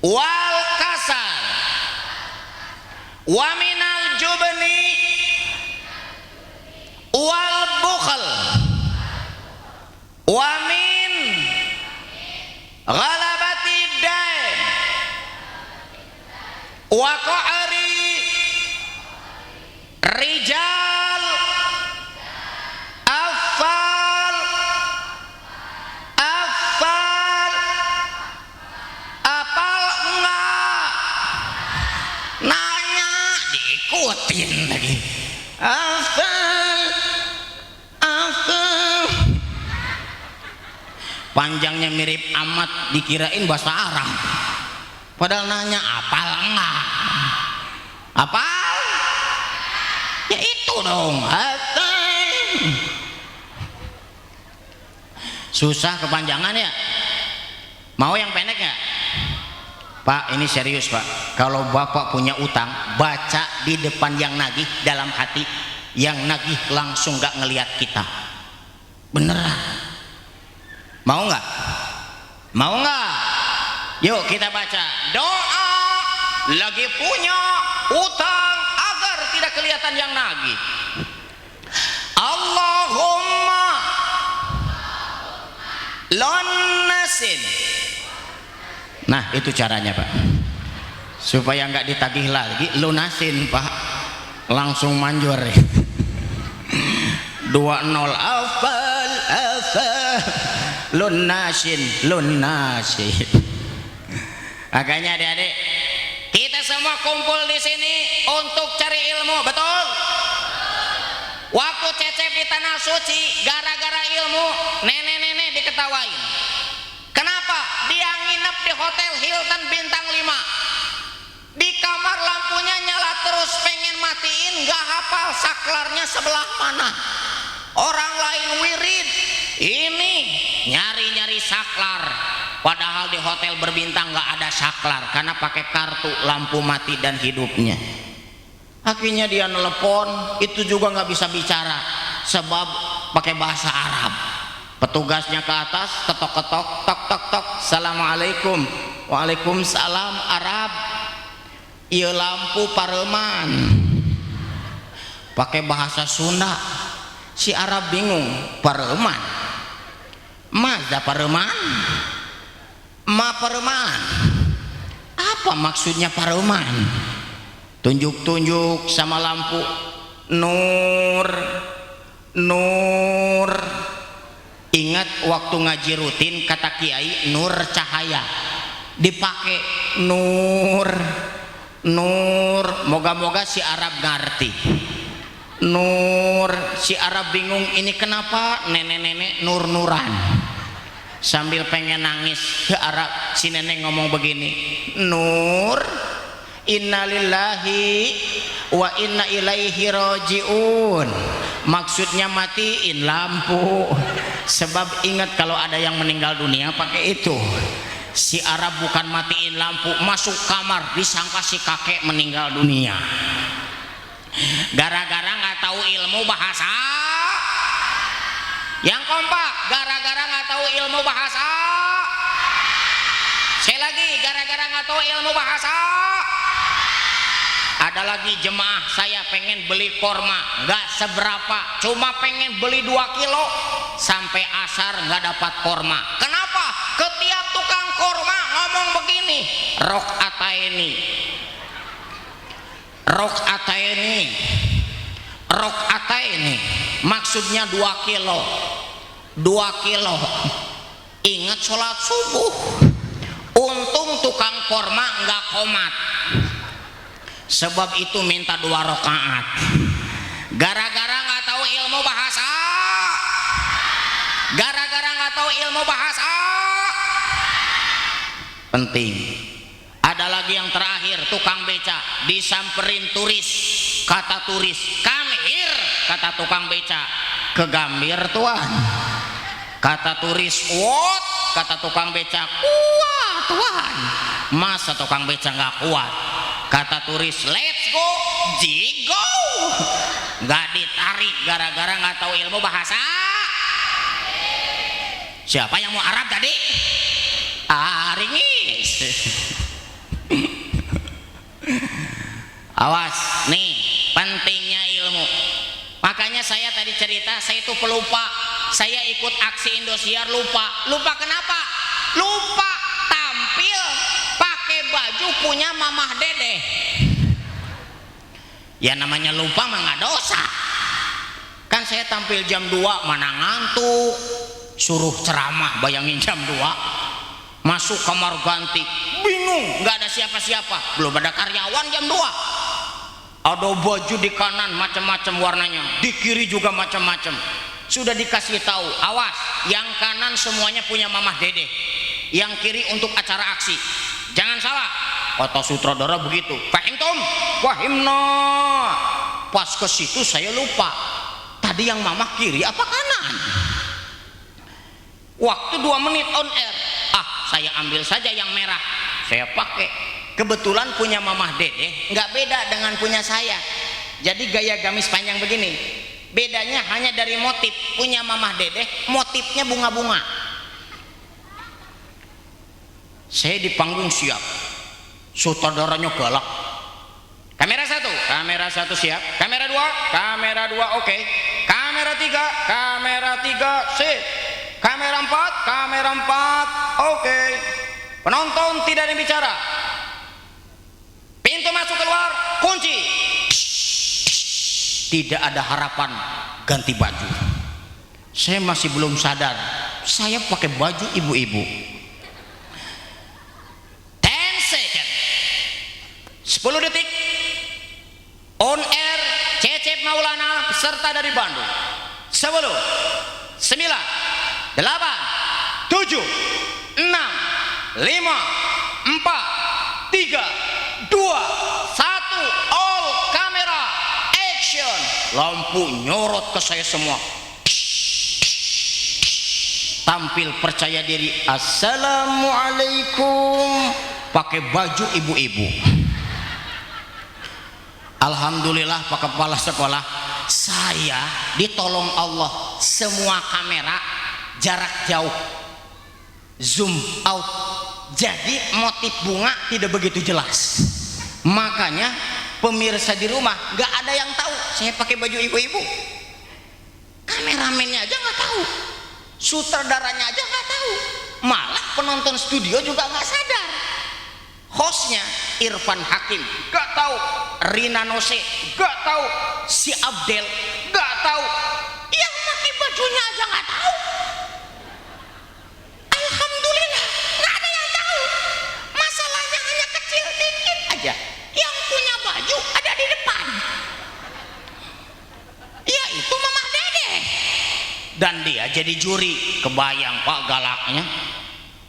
wal kasal wa minal jubni wal bukhl wa min ghalabati dain wa qahri rijal. Afal apal enggak? Nanya diikutin lagi. Afal panjangnya mirip amat, dikirain bahasa Arab, padahal nanya apal enggak? Apal? Ya itu dong. Susah kepanjangan ya. Mau yang pendek ya? Pak, ini serius Pak. Kalau Bapak punya utang, baca di depan yang nagih dalam hati, yang nagih langsung gak ngelihat kita. Beneran. Mau nggak? Mau nggak? Yuk kita baca doa lagi punya utang agar tidak kelihatan yang nagih. Allahumma lunasin. Nah itu caranya Pak, supaya nggak ditagih lagi, lunasin Pak, langsung manjur. 20 afal lunasin. Makanya adik-adik, kita semua kumpul di sini untuk cari ilmu, betul? Waktu Cecep di tanah suci gara-gara ilmu, nenek-nenek diketawain. Kenapa? Dia nginep di hotel Hilton bintang 5. Di kamar lampunya nyala terus, pengen matiin, gak hafal saklarnya sebelah mana. Orang lain wirid, ini nyari-nyari saklar, padahal di hotel berbintang gak ada saklar karena pakai kartu lampu mati dan hidupnya. Akhirnya dia nelpon, itu juga gak bisa bicara sebab pakai bahasa Arab. Petugasnya ke atas, ketok-ketok, tok-tok-tok, assalamualaikum. Waalaikumsalam. Arab. Iya lampu pareman, pakai bahasa Sunda. Si Arab bingung, pareman, mazda pareman, ma pareman, apa maksudnya pareman? Tunjuk-tunjuk sama lampu, nur, nur. Ingat waktu ngaji rutin kata kiai, nur cahaya, dipakai nur, nur. Moga-moga si Arab ngerti. Nur, si Arab bingung, ini kenapa nenek-nenek nur-nuran, sambil pengen nangis. Ke Arab, si nenek ngomong begini, nur, innalillahi wa inna ilaihi rajiun. Maksudnya matiin lampu, sebab ingat kalau ada yang meninggal dunia pakai itu. Si Arab bukan matiin lampu, masuk kamar, disangka si kakek meninggal dunia. Gara-gara nggak tahu ilmu bahasa. Yang kompak, gara-gara nggak tahu ilmu bahasa. Saya lagi, gara-gara nggak tahu ilmu bahasa. Ada lagi jemaah, saya pengen beli korma, nggak seberapa, cuma pengen beli 2 kilo, sampai asar nggak dapat korma. Kenapa? Ketiap tukang korma ngomong begini, rokataini, rokataini, maksudnya 2 kilo, 2 kilo. Ingat sholat subuh. Untung tukang korma nggak komat, sebab itu minta 2 rakaat. Gara-gara nggak tahu ilmu bahasa, gara-gara nggak tahu ilmu bahasa. Penting. Ada lagi yang terakhir, tukang beca disamperin turis, kata turis kamir, kata tukang beca kegambir tuan. Kata turis what, kata tukang beca kuat tuan. Masa tukang beca nggak kuat? Kata turis let's go, jigo. Nggak ditarik gara-gara nggak tahu ilmu bahasa. Siapa yang mau Arab tadi? Aringis. Awas nih, pentingnya ilmu. Makanya saya tadi cerita, saya itu pelupa. Saya ikut aksi Indosiar, lupa kenapa? Lupa tampil pakai baju punya mamah dede. Ya namanya lupa mah nggak dosa. Kan saya tampil jam 2 mana ngantuk, suruh ceramah, bayangin jam 2, masuk kamar ganti, bingung, nggak ada siapa-siapa, belum ada karyawan jam 2. Ada baju di kanan macam-macam warnanya, di kiri juga macam-macam. Sudah dikasih tahu, awas, yang kanan semuanya punya mamah dede, yang kiri untuk acara aksi. Jangan salah, kata sutradara begitu. Fahimtum? Fahimna. Pas ke situ saya lupa, tadi yang mamah kiri apa kanan. Waktu 2 menit on air, saya ambil saja yang merah. saya pakai. Kebetulan punya Mamah Dede nggak beda dengan punya saya. Jadi gaya gamis panjang begini. Bedanya hanya dari motif. Punya Mamah Dede motifnya bunga-bunga. Saya di panggung siap. Sutradaranya galak. Kamera satu siap. Kamera dua oke. Kamera tiga sip. Kamera empat oke. Penonton tidak ada yang bicara. Pintu masuk keluar kunci. Tidak ada harapan ganti baju. Saya masih belum sadar. Saya pakai baju ibu-ibu. 10 detik on air Cecep Maulana peserta dari Bandung. 10 9 8 7 6 5 4 3 2 1 all kamera action. Lampu nyorot ke saya semua. Tampil percaya diri. Assalamualaikum. Pakai baju ibu-ibu. Alhamdulillah Pak Kepala Sekolah, saya ditolong Allah. Semua kamera jarak jauh, zoom out, jadi motif bunga tidak begitu jelas. Makanya pemirsa di rumah gak ada yang tahu saya pakai baju ibu-ibu. Kameramennya aja gak tahu, sutradaranya aja gak tahu, malah penonton studio juga gak sadar. Hostnya Irfan Hakim gak tahu, Rina Nose gak tahu, si Abdel gak tahu, yang pakai bajunya aja gak tahu. Alhamdulillah gak ada yang tahu. Masalahnya hanya kecil dikit aja. Yang punya baju ada di depan, yaitu Mamah Dede, dan dia jadi juri. Kebayang Pak galaknya.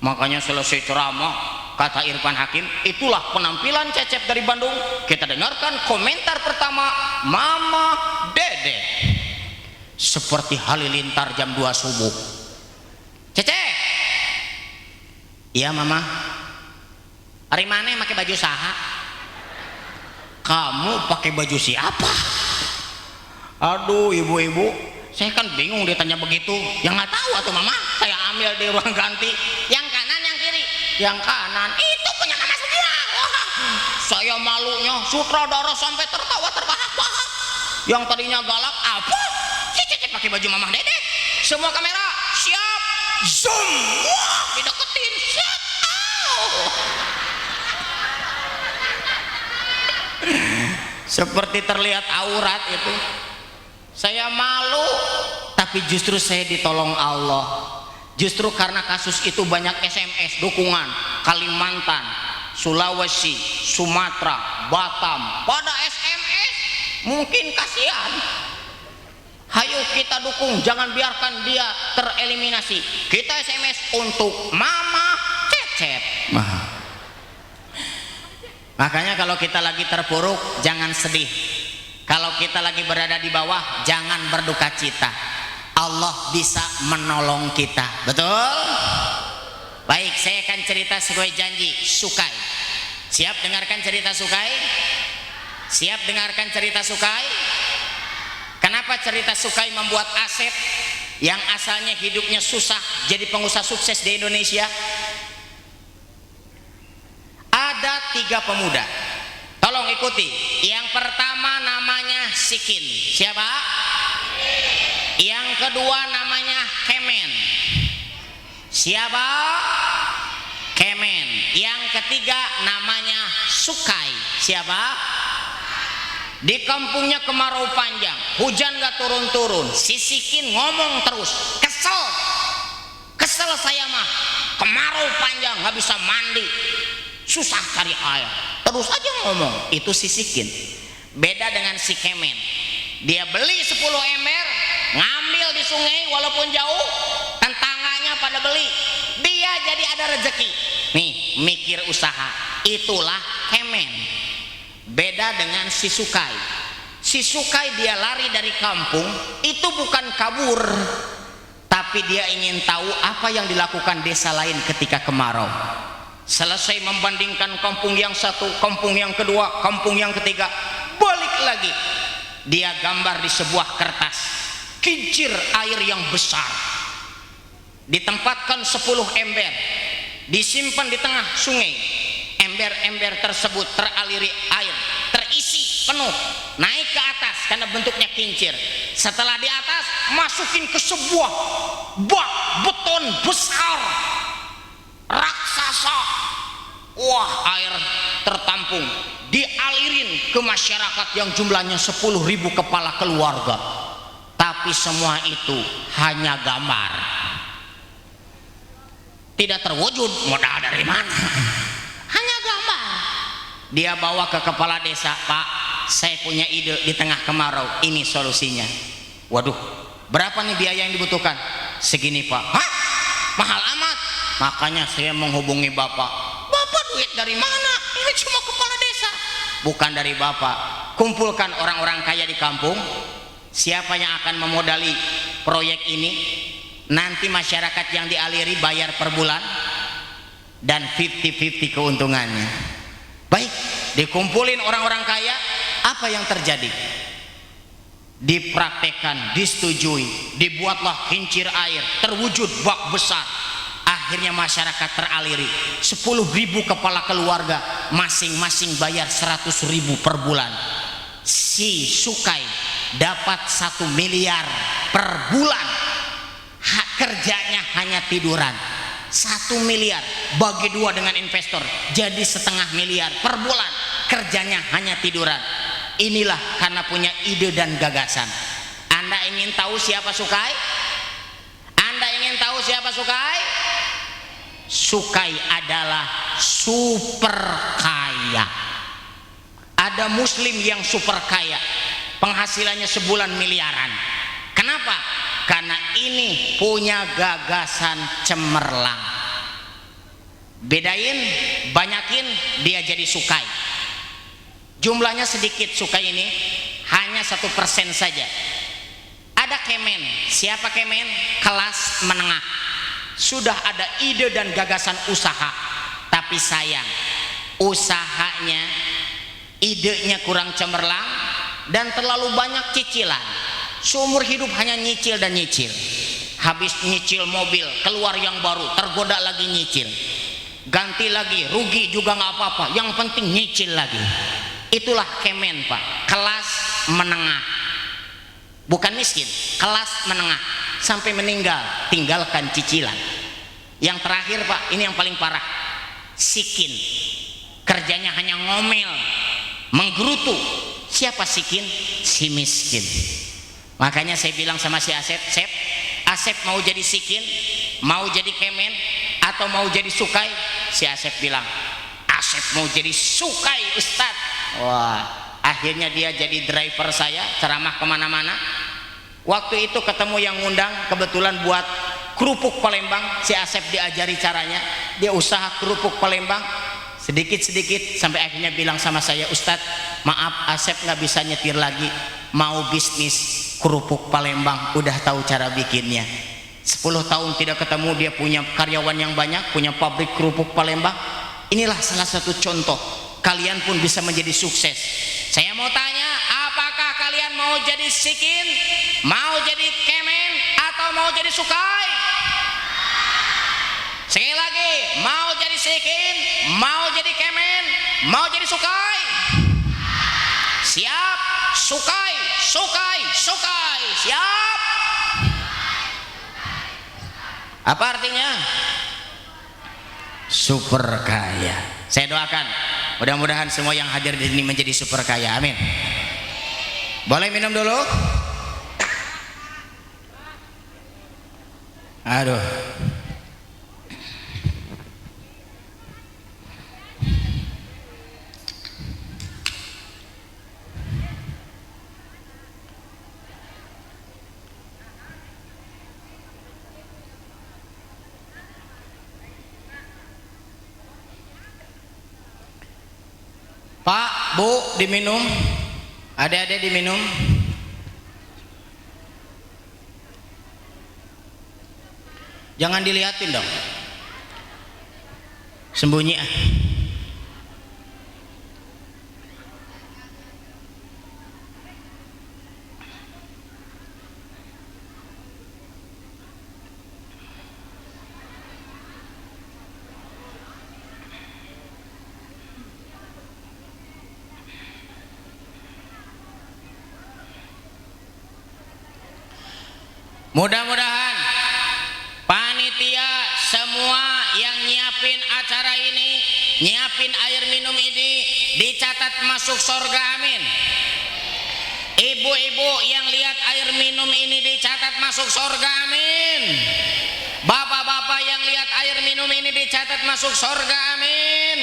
Makanya selesai ceramah kata Irfan Hakim, itulah penampilan Cecep dari Bandung. Kita dengarkan komentar pertama Mamah Dede. Seperti halilintar jam 2 subuh. Cecep, iya Mama. Hari mana pakai baju saha? Kamu pakai baju siapa? Aduh ibu-ibu, saya kan bingung ditanya begitu. Yang nggak tahu atau Mama, saya ambil di ruang ganti. Yang kanan, yang kiri. Yang kanan itu punya Mama semua. Saya malunya sutradara sampai tertawa-terbahak-bahak. Yang tadinya galak, apa? Si Cecep pakai baju Mamah Dede. Semua kamera siap, zoom. Wah, dideketin. Set. Seperti terlihat aurat itu. Saya malu, tapi justru saya ditolong Allah. Justru karena kasus itu banyak SMS dukungan. Kalimantan, Sulawesi, Sumatera, Batam pada SMS. Mungkin kasihan. Hayo kita dukung, jangan biarkan dia tereliminasi. Kita SMS untuk Mamah Cecep. Makanya kalau kita lagi terpuruk jangan sedih. Kalau kita lagi berada di bawah jangan berduka cita. Allah bisa menolong kita. Betul? Baik, saya akan cerita sesuai janji. Sukai. Siap dengarkan cerita Sukai? Siap dengarkan cerita Sukai? Kenapa cerita Sukai membuat Asep yang asalnya hidupnya susah jadi pengusaha sukses di Indonesia? Ada 3 pemuda. Tolong ikuti. Yang pertama namanya Sikin. Siapa? Yang kedua namanya Kemen. Siapa? Kemen. Yang ketiga namanya Sukai. Siapa? Di kampungnya kemarau panjang, hujan gak turun-turun. Si Sikin ngomong terus, kesel saya mah, kemarau panjang gak bisa mandi, susah cari air, terus aja ngomong. Itu si Sikin. Beda dengan si Kemen, dia beli 10 ember, ngambil di sungai walaupun jauh, tetangganya pada beli, dia jadi ada rezeki. Nih, mikir usaha. Itulah Kemen. Beda dengan si Sukai. Si Sukai dia lari dari kampung, itu bukan kabur, tapi dia ingin tahu apa yang dilakukan desa lain ketika kemarau. Selesai membandingkan kampung yang satu, kampung yang kedua, kampung yang ketiga, balik lagi. Dia gambar di sebuah kertas kincir air yang besar, ditempatkan 10 ember, disimpan di tengah sungai. Ember-ember tersebut teraliri air, terisi penuh, naik ke atas karena bentuknya kincir. Setelah di atas, masukin ke sebuah bak beton besar raksasa. Wah, air tertampung, dialirin ke masyarakat yang jumlahnya 10.000 kepala keluarga. Tapi semua itu hanya gambar, tidak terwujud. Modal dari mana? Hanya gambar. Dia bawa ke kepala desa, Pak, saya punya ide di tengah kemarau, ini solusinya. Waduh, berapa nih biaya yang dibutuhkan? Segini, Pak. Hah? Mahal amat. Makanya saya menghubungi Bapak. Bapak duit dari mana? Ini cuma kepala desa. Bukan dari Bapak. Kumpulkan orang-orang kaya di kampung. Siapa yang akan memodali proyek ini? Nanti masyarakat yang dialiri bayar per bulan dan 50-50 keuntungannya. Baik, dikumpulin orang-orang kaya. Apa yang terjadi? Dipraktekkan, disetujui, dibuatlah kincir air, terwujud bak besar. Akhirnya masyarakat teraliri, 10.000 kepala keluarga, masing-masing bayar 100.000 per bulan. Si Sukai dapat 1 miliar per bulan. Hak kerjanya hanya tiduran. 1 miliar bagi 2 dengan investor, jadi 1,5 miliar per bulan. Kerjanya hanya tiduran. Inilah karena punya ide dan gagasan. Anda ingin tahu siapa Sukai? Anda ingin tahu siapa Sukai? Sukai adalah super kaya. Ada muslim yang super kaya, penghasilannya sebulan miliaran. Kenapa? Karena ini punya gagasan cemerlang. Bedain, banyakin, dia jadi Sukai. Jumlahnya sedikit Sukai ini, hanya 1% saja. Ada kemen. Siapa kemen? Kelas menengah. Sudah ada ide dan gagasan usaha, tapi sayang, usahanya, idenya kurang cemerlang dan terlalu banyak cicilan. Seumur hidup hanya nyicil dan nyicil. Habis nyicil mobil, keluar yang baru, tergoda lagi nyicil, ganti lagi, rugi juga nggak apa-apa, yang penting nyicil lagi. Itulah kemen, Pak. Kelas menengah, bukan miskin, kelas menengah. Sampai meninggal tinggalkan cicilan. Yang terakhir, Pak, ini yang paling parah, sikin. Kerjanya hanya ngomel, menggerutu. Siapa sikin? Si miskin. Makanya saya bilang sama si Asep, Asep mau jadi sikin, mau jadi kemen, atau mau jadi Sukai? Si Asep bilang, Asep mau jadi Sukai, Ustadz. Wah, akhirnya dia jadi driver saya, ceramah kemana-mana. Waktu itu ketemu yang ngundang, kebetulan buat kerupuk Palembang. Si Asep diajari caranya, dia usaha kerupuk Palembang sedikit-sedikit, sampai akhirnya bilang sama saya, Ustadz, maaf, Asep nggak bisa nyetir lagi, mau bisnis kerupuk Palembang, udah tahu cara bikinnya. 10 tahun tidak ketemu, dia punya karyawan yang banyak, punya pabrik kerupuk Palembang. Inilah salah satu contoh, kalian pun bisa menjadi sukses. Saya mau tanya, apakah kalian mau jadi sikin, mau jadi kemen, atau mau jadi Sukai? Sekali lagi, mau jadi sikin, mau jadi kemen, mau jadi Sukai? Siap? Sukai, Sukai, Sukai. Siap? Apa artinya? Super kaya. Saya doakan, mudah-mudahan semua yang hadir di sini menjadi super kaya. Amin. Boleh minum dulu? Aduh. Pak, Bu, diminum. Adik-adik diminum. Jangan dilihatin dong. Sembunyi ah. Mudah-mudahan panitia semua yang nyiapin acara ini, nyiapin air minum ini dicatat masuk surga, amin. Ibu-ibu yang lihat air minum ini dicatat masuk surga, amin. Bapak-bapak yang lihat air minum ini dicatat masuk surga, amin.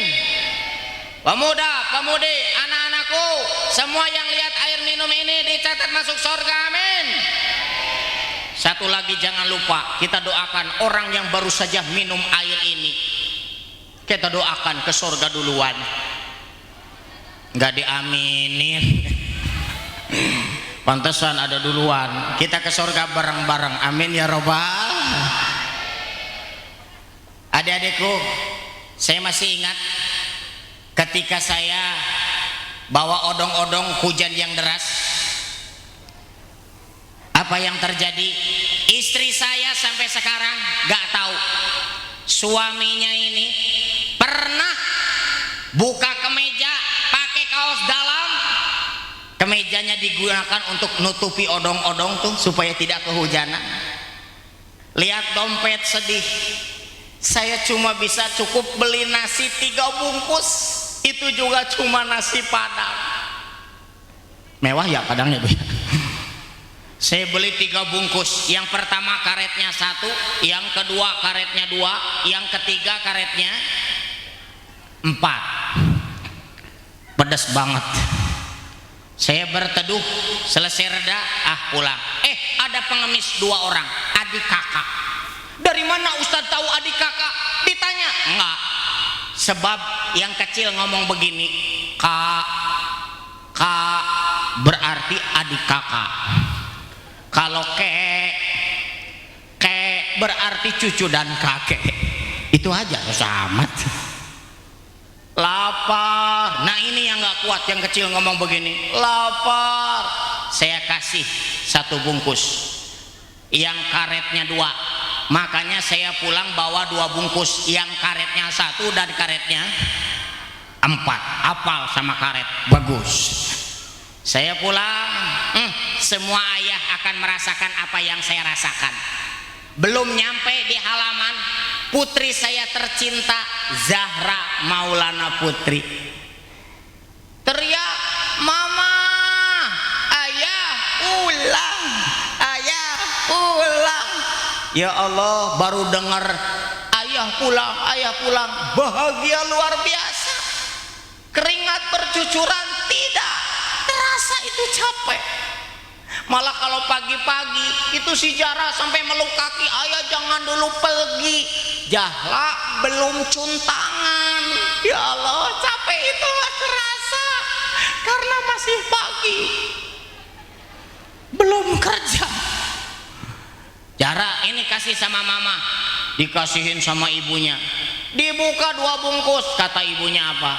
Pemuda, pemudi, anak-anakku semua yang lihat air minum ini dicatat masuk surga, amin. Satu lagi, jangan lupa kita doakan orang yang baru saja minum air ini, kita doakan ke surga duluan. Nggak diaminin. Pantesan ada duluan, kita ke surga bareng-bareng, amin ya robbal. Adik-adikku, saya masih ingat ketika saya bawa odong-odong hujan yang deras. Apa yang terjadi? Istri saya sampai sekarang gak tahu suaminya ini pernah buka kemeja pakai kaos dalam, kemejanya digunakan untuk nutupi odong-odong tuh supaya tidak kehujanan. Lihat dompet sedih, saya cuma bisa cukup beli nasi 3 bungkus, itu juga cuma nasi padang. Mewah ya padangnya, Bu. Saya beli 3 bungkus. Yang pertama karetnya 1, yang kedua karetnya 2, yang ketiga karetnya 4. Pedas banget. Saya berteduh, selesai reda, pulang. Ada pengemis 2 orang, adik kakak. Dari mana Ustadz tahu adik kakak? Ditanya, enggak. Sebab yang kecil ngomong begini, kak berarti adik kakak. Kalau kek berarti cucu dan kakek. Itu aja, amat. Lapar. Nah ini yang nggak kuat, yang kecil ngomong begini, lapar. Saya kasih 1 bungkus, yang karetnya 2. Makanya saya pulang bawa 2 bungkus, yang karetnya 1 dan karetnya 4. Apal sama karet, bagus. Saya pulang, semua ayah akan merasakan apa yang saya rasakan. Belum nyampe di halaman, putri saya tercinta Zahra Maulana Putri teriak, mama, ayah pulang, ayah pulang. Ya Allah, baru dengar ayah pulang, bahagia luar biasa. Keringat bercucuran, tidak terasa itu capek. Malah kalau pagi-pagi itu si Jara sampai meluk kaki, ayah jangan dulu pergi, Jahla belum cuntangan. Ya Allah, capek itu gak terasa karena masih pagi, belum kerja. Jara ini kasih sama mama, dikasihin sama ibunya, dibuka 2 bungkus. Kata ibunya apa?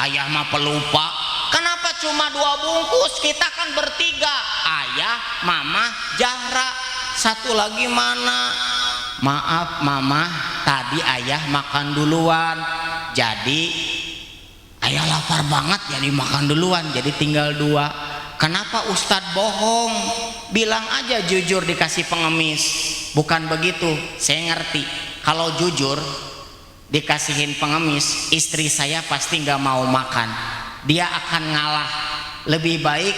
Ayah mah pelupa, kenapa cuma 2 bungkus? Kita kan bertiga, ayah, mama, Zahra. 1 lagi mana? Maaf mama, tadi ayah makan duluan, jadi ayah lapar banget, jadi makan duluan, jadi tinggal 2. Kenapa Ustadz bohong? Bilang aja jujur dikasih pengemis. Bukan begitu, saya ngerti. Kalau jujur dikasihin pengemis, istri saya pasti nggak mau makan, dia akan ngalah. Lebih baik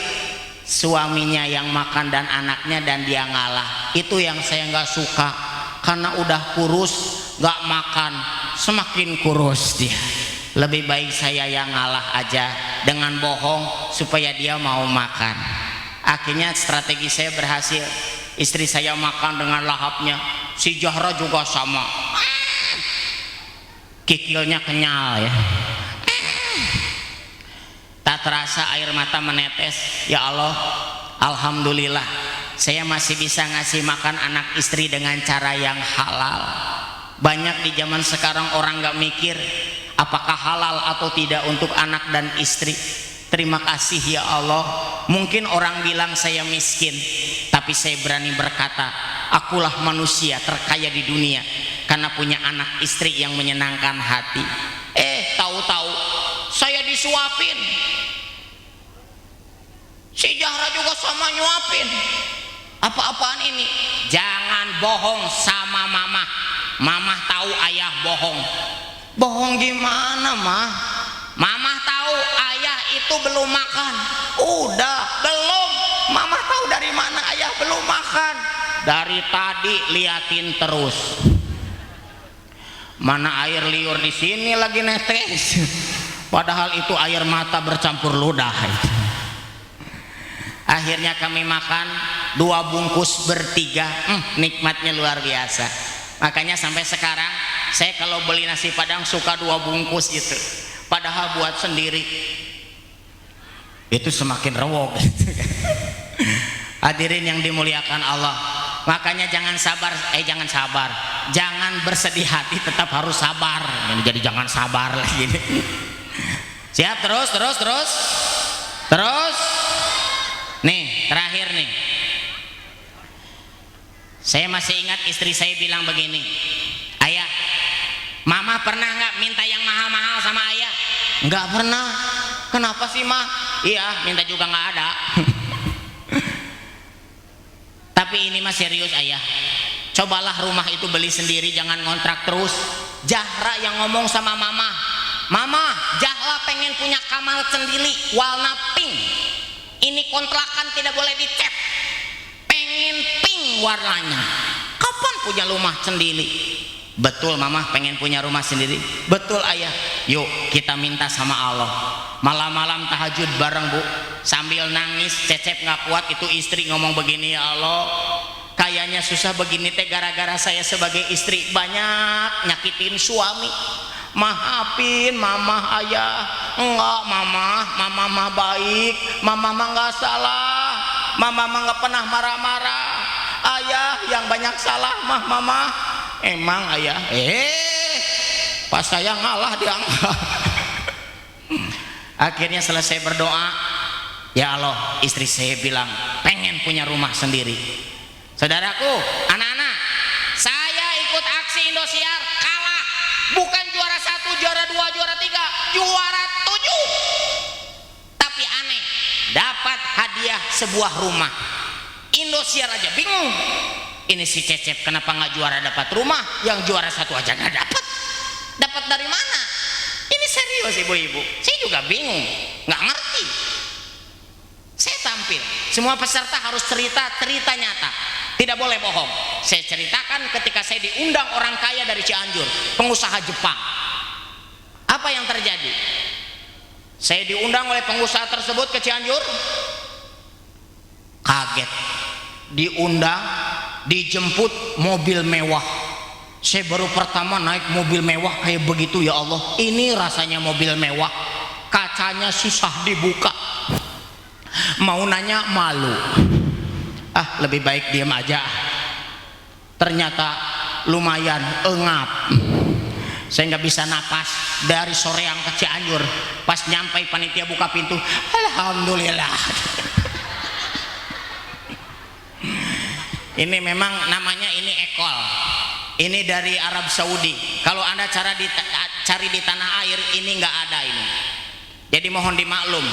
suaminya yang makan dan anaknya, dan dia ngalah. Itu yang saya nggak suka, karena udah kurus nggak makan, semakin kurus dia. Lebih baik saya yang ngalah aja dengan bohong supaya dia mau makan. Akhirnya strategi saya berhasil, istri saya makan dengan lahapnya, si Zahra juga sama, kikilnya kenyal ya. Tak terasa air mata menetes. Ya Allah, alhamdulillah saya masih bisa ngasih makan anak istri dengan cara yang halal. Banyak di zaman sekarang orang nggak mikir apakah halal atau tidak untuk anak dan istri. Terima kasih ya Allah. Mungkin orang bilang saya miskin, tapi saya berani berkata, akulah manusia terkaya di dunia karena punya anak istri yang menyenangkan hati. Tahu-tahu saya disuapin, si Jahra juga sama nyuapin. Apa-apaan ini? Jangan bohong sama mama. Mama tahu ayah bohong. Bohong gimana mah? Mama tahu ayah itu belum makan. Udah belum. Mama tahu dari mana ayah belum makan. Dari tadi liatin terus. Mana air liur di sini lagi netes. Padahal itu air mata bercampur ludah. Akhirnya kami makan 2 bungkus bertiga. Nikmatnya luar biasa. Makanya sampai sekarang saya kalau beli nasi padang suka 2 bungkus gitu. Padahal buat sendiri itu semakin rewok gitu. Hadirin yang dimuliakan Allah, makanya jangan sabar, jangan bersedih hati, tetap harus sabar. Jadi jangan sabar lagi. Siap, terus. Nih terakhir nih, saya masih ingat istri saya bilang begini, ayah, mama pernah nggak minta yang mahal-mahal sama ayah? Nggak pernah. Kenapa sih mah? Iya, minta juga nggak ada. Tapi ini mah serius ayah, cobalah rumah itu beli sendiri, jangan ngontrak terus. Jahra yang ngomong sama mama, Jahla pengen punya kamar sendiri warna pink, ini kontrakan tidak boleh dicat, pengen pink warnanya. Kapan punya rumah sendiri? Betul mama pengen punya rumah sendiri. Betul ayah. Yuk kita minta sama Allah. Malam-malam tahajud bareng bu, sambil nangis. Cecep nggak kuat, itu istri ngomong begini, ya Allah, kayaknya susah begini teh gara-gara saya sebagai istri banyak nyakitin suami. Maafin mama ayah. Enggak mama mah baik, mama mah nggak salah, mama mah nggak pernah marah-marah. Ayah yang banyak salah mama. Emang ayah, pas saya ngalah diangkat. Akhirnya selesai berdoa, ya Allah, istri saya bilang pengen punya rumah sendiri. Saudaraku, anak-anak, saya ikut aksi Indosiar kalah, bukan juara 1, juara 2, juara 3, juara 7. Tapi aneh, dapat hadiah sebuah rumah. Indosiar aja bingung. Ini si Cecep kenapa nggak juara dapat rumah, yang juara 1 aja nggak dapat. Dapat dari mana? Ini serius ibu-ibu, saya juga bingung, nggak ngerti. Saya tampil, semua peserta harus cerita nyata, tidak boleh bohong. Saya ceritakan ketika saya diundang orang kaya dari Cianjur, pengusaha Jepang. Apa yang terjadi? Saya diundang oleh pengusaha tersebut ke Cianjur, kaget, diundang, dijemput mobil mewah. Saya baru pertama naik mobil mewah kayak begitu, ya Allah, ini rasanya mobil mewah, kacanya susah dibuka, mau nanya malu, lebih baik diam aja. Ternyata lumayan engap, saya nggak bisa napas dari Soreang ke Cianjur. Pas nyampe panitia buka pintu, alhamdulillah. Ini memang namanya ini ekol. Ini dari Arab Saudi. Kalau Anda cari di tanah air ini nggak ada ini. Jadi mohon dimaklum,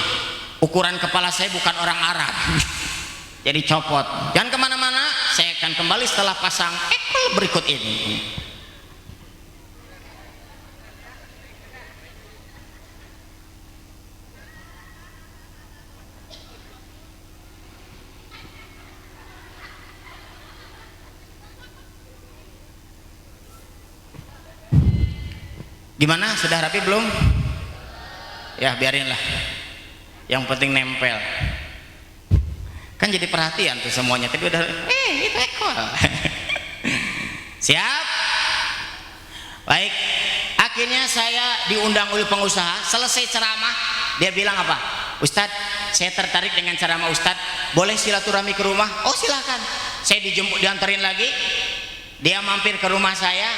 ukuran kepala saya bukan orang Arab. Jadi copot. Jangan kemana-mana. Saya akan kembali setelah pasang ekol berikut ini. Gimana, sudah rapi belum? Ya biarinlah, yang penting nempel. Kan jadi perhatian tuh semuanya. Tapi udah, itu ekor. Siap? Baik. Akhirnya saya diundang oleh pengusaha. Selesai ceramah, dia bilang apa? Ustadz, saya tertarik dengan ceramah Ustadz. Boleh silaturahmi ke rumah? Oh silakan. Saya dijemput, dianterin lagi. Dia mampir ke rumah saya.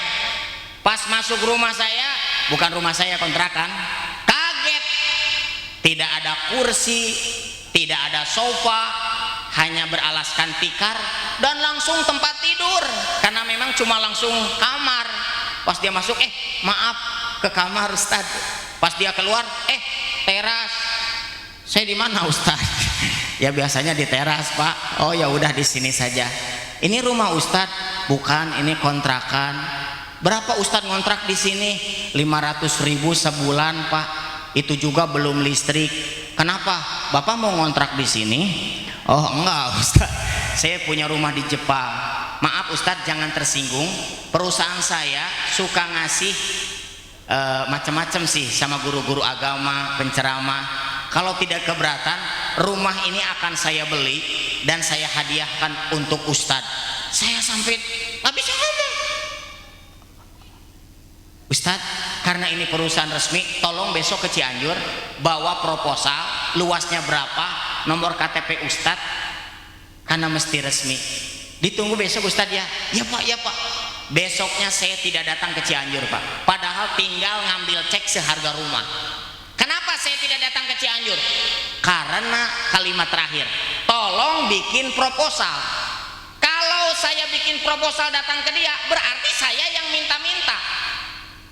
Pas masuk rumah saya, bukan rumah saya, kontrakan, kaget. Tidak ada kursi, tidak ada sofa, hanya beralaskan tikar dan langsung tempat tidur, karena memang cuma langsung kamar. Pas dia masuk, maaf, ke kamar Ustaz. Pas dia keluar, teras. Saya di mana Ustaz? Ya biasanya di teras Pak. Oh ya udah di sini saja. Ini rumah Ustaz? Bukan, ini kontrakan. Berapa Ustaz ngontrak di sini? 500.000 sebulan Pak. Itu juga belum listrik. Kenapa? Bapak mau ngontrak di sini? Oh enggak Ustaz, saya punya rumah di Jepang. Maaf Ustaz, jangan tersinggung. Perusahaan saya suka ngasih macam-macam sih sama guru-guru agama, penceramah. Kalau tidak keberatan, rumah ini akan saya beli dan saya hadiahkan untuk Ustadz. Saya sampai nggak bisa ngomong. Ustadz, karena ini perusahaan resmi, tolong besok ke Cianjur bawa proposal, luasnya berapa, nomor KTP Ustadz, karena mesti resmi. Ditunggu besok Ustadz ya. Ya Pak, ya Pak. Besoknya saya tidak datang ke Cianjur Pak, padahal tinggal ngambil cek seharga rumah. Kenapa saya tidak datang ke Cianjur? Karena kalimat terakhir, tolong bikin proposal. Kalau saya bikin proposal datang ke dia, berarti saya yang minta-minta.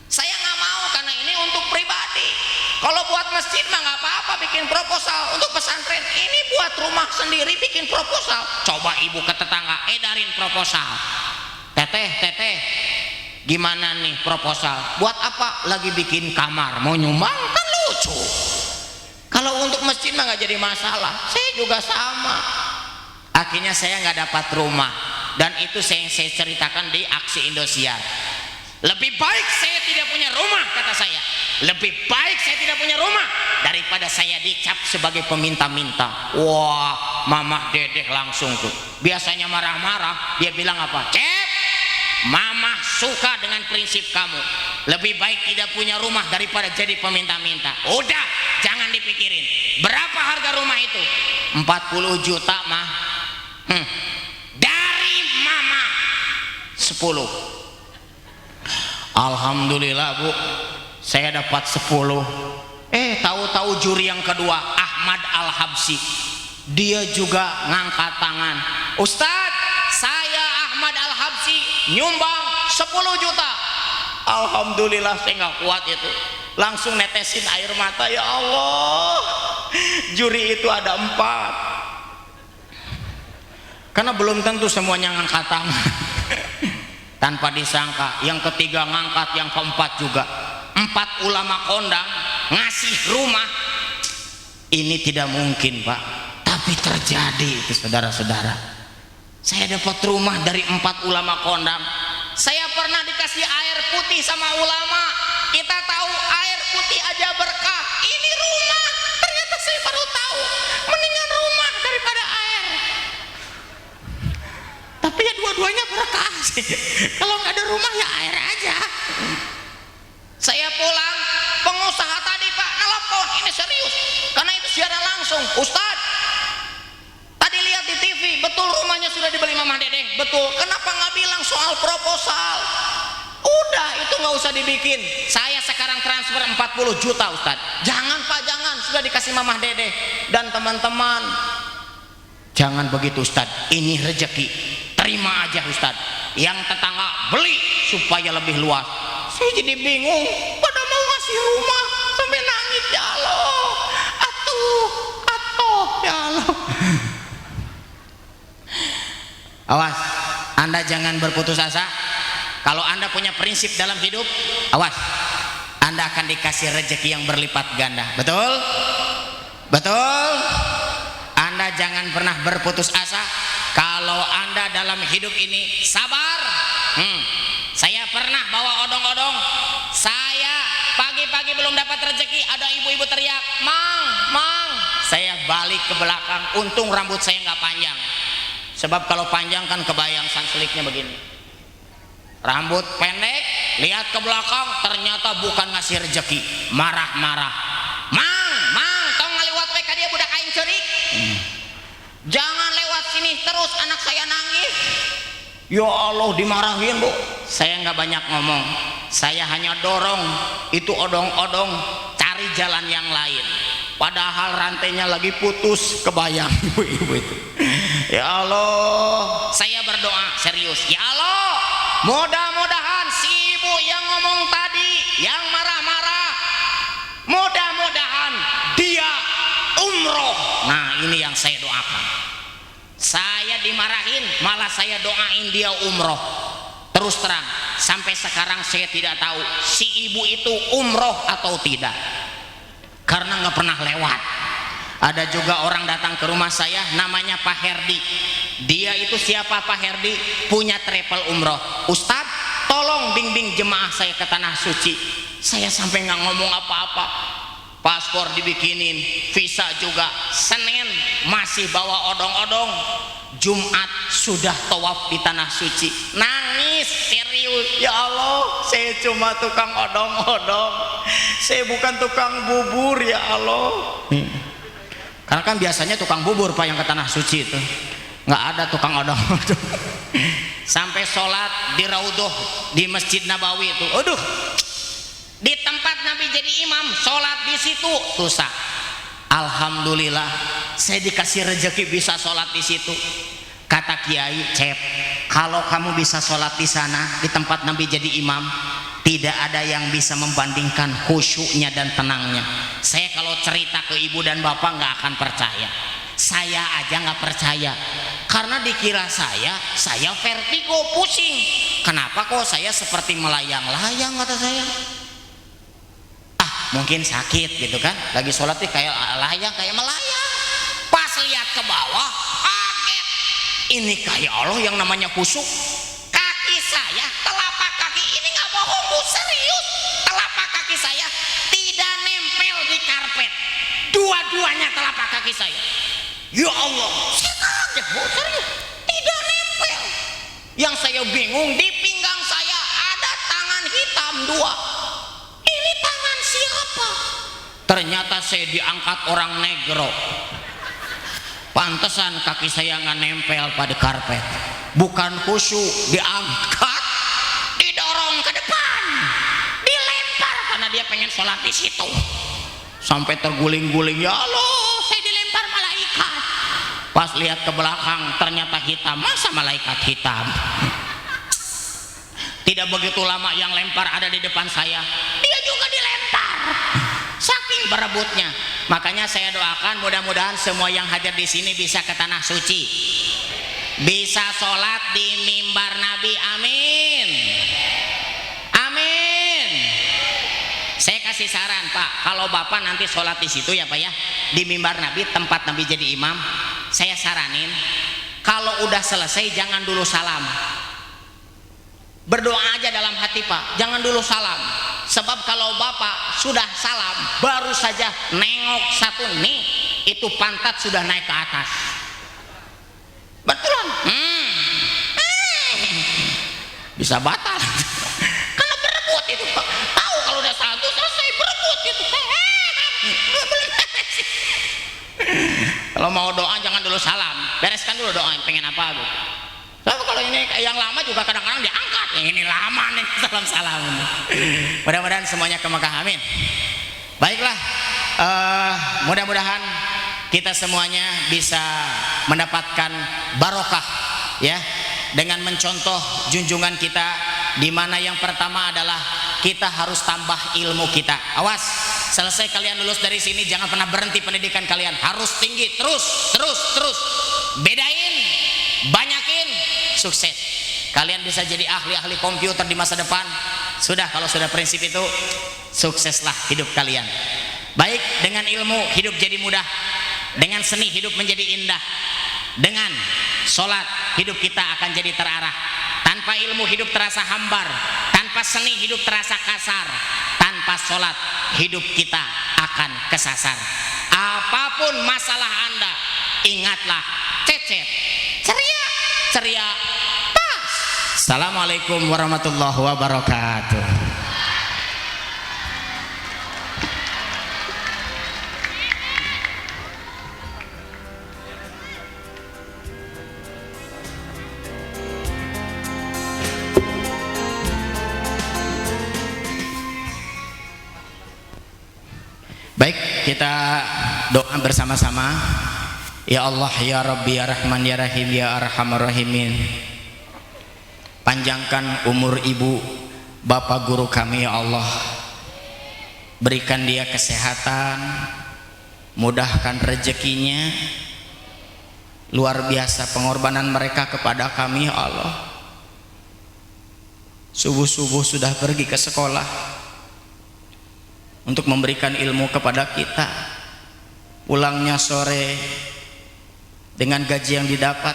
Saya nggak mau, karena ini untuk pribadi. Kalau buat masjid mah nggak apa-apa bikin proposal. Untuk pesantren ini buat rumah sendiri bikin proposal. Coba ibu ke tetangga edarin proposal. Teteh, gimana nih proposal? Buat apa? Lagi bikin kamar, mau nyumbang kan lucu. Kalau untuk masjid mah nggak jadi masalah. Saya juga sama. Akhirnya saya nggak dapat rumah, dan itu saya ceritakan di aksi Indosiar. Lebih baik saya tidak punya rumah, kata saya. Lebih baik saya tidak punya rumah daripada saya dicap sebagai peminta-minta. Wah, Mama Dedeh langsung tuh. Biasanya marah-marah, dia bilang apa? Cep, Mama suka dengan prinsip kamu. Lebih baik tidak punya rumah daripada jadi peminta-minta. Udah, jangan dipikirin. Berapa harga rumah itu? 40 juta mah. Dari Mama 10. Alhamdulillah Bu, saya dapat 10. Tahu-tahu juri yang kedua, Ahmad Al-Habsi, dia juga ngangkat tangan. Ustadz, saya Ahmad Al-Habsi nyumbang 10 juta. Alhamdulillah, saya nggak kuat itu, langsung netesin air mata. Ya Allah, juri itu ada 4, karena belum tentu semuanya ngangkat tangan. Tanpa disangka yang ketiga ngangkat, yang keempat juga. 4 ulama kondang ngasih rumah. Ini tidak mungkin Pak, tapi terjadi itu saudara-saudara. Saya dapat rumah dari 4 ulama kondang. Saya pernah dikasih air putih sama ulama. Kita tahu air putih aja berkah, ini rumah. Ternyata saya baru tahu, mendingan rumah daripada air. Tapi ya dua-duanya berkah sih. Kalau nggak ada rumah ya air aja. Saya pulang, pengusaha tadi Pak nelpon, ini serius, karena itu siaran langsung. Ustadz, tadi lihat di TV, betul rumahnya sudah dibeli Mama Dedeh? Betul. Kenapa nggak bilang soal proposal? Udah, itu nggak usah dibikin. Saya sekarang transfer 40 juta Ustadz. Jangan Pak, jangan, sudah dikasih Mama Dedeh. Dan teman-teman, jangan begitu Ustadz, ini rezeki. Terima aja Ustadz. Yang tetangga beli supaya lebih luas. Saya jadi bingung, pada mau ngasih rumah sampai nangis. Ya Allah, atuh ya Allah. Awas, Anda jangan berputus asa. Kalau Anda punya prinsip dalam hidup, awas, Anda akan dikasih rezeki yang berlipat ganda. Betul? Betul? Anda jangan pernah berputus asa. Kalau Anda dalam hidup ini sabar. Saya pernah bawa odong-odong. Saya pagi-pagi belum dapat rezeki, ada ibu-ibu teriak, Mang. Saya balik ke belakang, untung rambut saya nggak panjang. Sebab kalau panjang kan kebayang sanseliknya begini. Rambut pendek, lihat ke belakang, ternyata bukan ngasih rezeki, marah-marah. Mang, tau ngaliwat WK dia budak aing cerik. Jangan lewat sini terus, anak saya nangis. Ya Allah, dimarahin Bu. Saya nggak banyak ngomong. Saya hanya dorong itu odong-odong cari jalan yang lain, padahal rantainya lagi putus. Kebayang ibu-ibu itu. Ya Allah, saya berdoa serius, ya Allah, mudah-mudahan si ibu yang ngomong tadi, yang marah-marah, mudah-mudahan dia umroh. Nah, ini yang saya doakan. Saya dimarahin, malah saya doain dia umroh. Terus terang, sampai sekarang saya tidak tahu si ibu itu umroh atau tidak, karena nggak pernah lewat. Ada juga orang datang ke rumah saya, namanya Pak Herdi. Dia itu siapa Pak Herdi? Punya travel umroh. Ustadz, tolong bimbing jemaah saya ke tanah suci. Saya sampai nggak ngomong apa-apa. Paspor dibikinin, visa juga. Senin masih bawa odong-odong, Jumat sudah tawaf di tanah suci. Nangis serius, ya Allah, saya cuma tukang odong-odong, saya bukan tukang bubur, ya Allah. Karena kan biasanya tukang bubur Pak yang ke tanah suci itu, nggak ada tukang odong-odong. Sampai sholat di Raudhoh di Masjid Nabawi itu, aduh, di tempat Nabi jadi imam, sholat di situ susah. Alhamdulillah saya dikasih rezeki bisa sholat di situ. Kata Kiai Cep, kalau kamu bisa sholat di sana di tempat Nabi jadi imam, tidak ada yang bisa membandingkan khusyuknya dan tenangnya. Saya kalau cerita ke ibu dan bapak nggak akan percaya. Saya aja nggak percaya, karena dikira saya vertigo, pusing. Kenapa kok saya seperti melayang-layang, kata saya. Mungkin sakit gitu kan, lagi sholat nih kayak layang, kayak melayang. Pas lihat ke bawah, kaget. Ini kayak Allah yang namanya khusyuk. Kaki saya, telapak kaki ini nggak bohong Bu, serius. Telapak kaki saya tidak nempel di karpet. Dua-duanya telapak kaki saya. Ya Allah, saya kaget Bu, serius. Tidak nempel. Yang saya bingung, di pinggang saya ada tangan hitam dua. Ini tangan siapa? Ternyata saya diangkat orang negro. Pantesan kaki saya nggak nempel pada karpet. Bukan khusyuk, diangkat, didorong ke depan, dilempar karena dia pengen sholat di situ. Sampai terguling-guling, ya Allah, saya dilempar malaikat. Pas lihat ke belakang, ternyata hitam. Masa malaikat hitam? Tidak begitu lama yang lempar ada di depan saya, dia juga dilempar. Saking berebutnya. Makanya saya doakan mudah-mudahan semua yang hadir di sini bisa ke tanah suci, bisa sholat di mimbar Nabi. Amin, amin. Saya kasih saran Pak, kalau Bapak nanti sholat di situ ya Pak ya, di mimbar Nabi tempat Nabi jadi imam, saya saranin kalau udah selesai jangan dulu salam. Berdoa aja dalam hati Pak, jangan dulu salam. Sebab kalau Bapak sudah salam, baru saja nengok satu nih, itu pantat sudah naik ke atas. Betulan? Bisa batal. Karena berebut itu Pak. Tahu kalau udah salam itu selesai, berebut itu. Kalau mau doa jangan dulu salam, bereskan dulu doa, pengen apa gitu. Tapi kalau ini yang lama juga kadang-kadang diangkat. Yang ini lama nih salam-salam. Mudah-mudahan semuanya ke Mekah, amin. Baiklah, mudah-mudahan kita semuanya bisa mendapatkan barokah ya, dengan mencontoh junjungan kita, di mana yang pertama adalah kita harus tambah ilmu kita. Awas, selesai kalian lulus dari sini jangan pernah berhenti pendidikan kalian, harus tinggi terus. Bedain, banyakin, sukses. Kalian bisa jadi ahli-ahli komputer di masa depan. Sudah, kalau sudah prinsip itu, sukseslah hidup kalian. Baik, dengan ilmu hidup jadi mudah, dengan seni hidup menjadi indah, dengan sholat hidup kita akan jadi terarah. Tanpa ilmu hidup terasa hambar, tanpa seni hidup terasa kasar, tanpa sholat hidup kita akan kesasar. Apapun masalah Anda, ingatlah Cecep ceria. Assalamualaikum warahmatullahi wabarakatuh. kita doa bersama-sama. Ya Allah, ya Rabbi, ya Rahman, ya Rahim, ya Arhamar Rahimin. Panjangkan umur ibu bapak guru kami ya Allah. Berikan dia kesehatan, mudahkan rezekinya. Luar biasa pengorbanan mereka kepada kami ya Allah. Subuh-subuh sudah pergi ke sekolah untuk memberikan ilmu kepada kita. Pulangnya sore dengan gaji yang didapat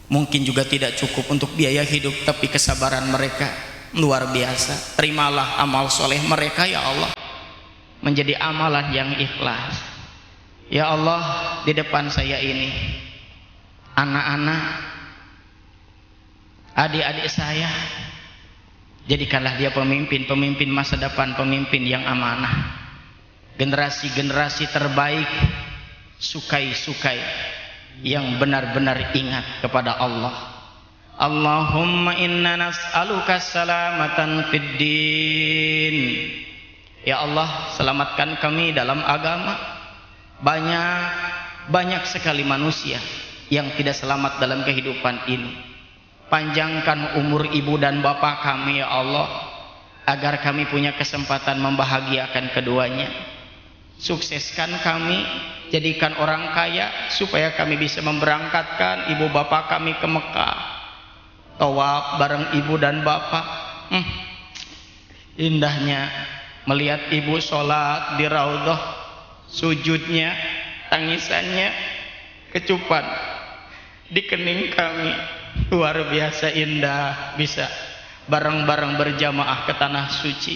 mungkin juga tidak cukup untuk biaya hidup, tapi kesabaran mereka luar biasa. Terimalah amal soleh mereka ya Allah menjadi amalan yang ikhlas. Ya Allah, di depan saya ini anak-anak, adik-adik saya, jadikanlah dia pemimpin masa depan, pemimpin yang amanah, generasi-generasi terbaik, sukai-sukai yang benar-benar ingat kepada Allah. Allahumma inna nas'aluka salamatan fid din. Ya Allah, selamatkan kami dalam agama. Banyak sekali manusia yang tidak selamat dalam kehidupan ini. Panjangkan umur ibu dan bapak kami ya Allah, agar kami punya kesempatan membahagiakan keduanya. Sukseskan kami, jadikan orang kaya supaya kami bisa memberangkatkan ibu bapak kami ke Mekah. Tawaf bareng ibu dan bapak. Indahnya melihat ibu sholat di raudhah, sujudnya, tangisannya, kecupan di kening kami. Luar biasa indah bisa bareng-bareng berjamaah ke tanah suci.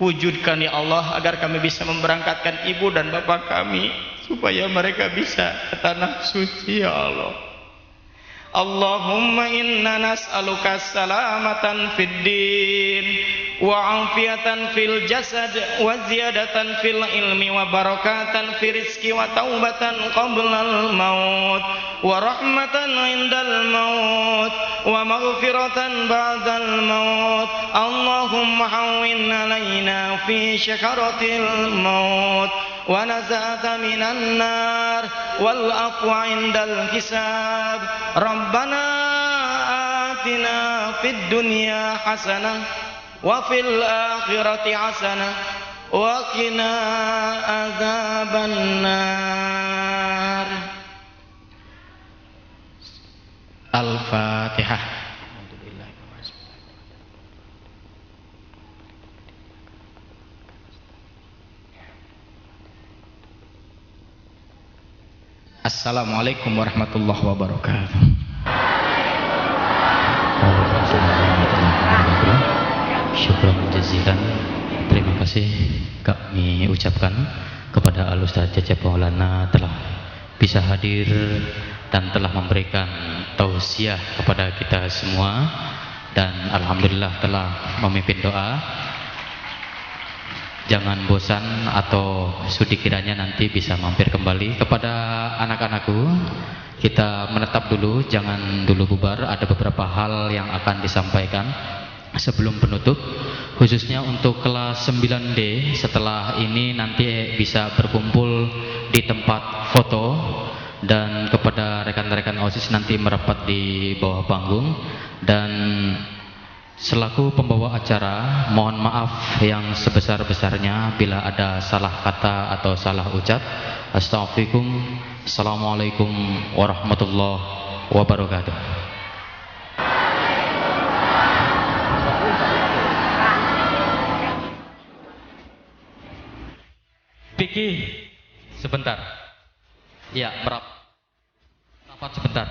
Wujudkan ya Allah agar kami bisa memberangkatkan ibu dan bapak kami supaya mereka bisa ke tanah suci ya Allah. Allahumma inna nas'aluka salamatan fid din wa afiyatan fil jasad wa ziyadatan fil ilmi wa barakatan fi rizqi wa taubatan qablal maut wa rahmatan indal maut wa maghfiratan ba'dal maut. Allahumma hawwin alaina fi syakaratil maut wa nazata minan nar wal afwa indal hisab. Rabbana atina fid dunya hasanah wa fil akhirati hasanah wa qina adzabannar. Al-Fatihah. Assalamualaikum warahmatullahi wabarakatuh. Syukran jazilan, terima kasih kami ucapkan kepada Al Ustaz Cecep Maulana telah bisa hadir dan telah memberikan tausiah kepada kita semua, dan alhamdulillah telah memimpin doa. Jangan bosan atau sudi kiranya nanti bisa mampir kembali. Kepada anak-anakku, kita menetap dulu, jangan dulu bubar. Ada beberapa hal yang akan disampaikan sebelum penutup, khususnya untuk kelas 9D. Setelah ini nanti bisa berkumpul di tempat foto, dan kepada rekan-rekan OSIS nanti merapat di bawah panggung. Dan selaku pembawa acara, mohon maaf yang sebesar-besarnya bila ada salah kata atau salah ucap. Astaghfirullahaladzim. Assalamualaikum warahmatullahi wabarakatuh. Piki, sebentar. Ya, merapat sebentar.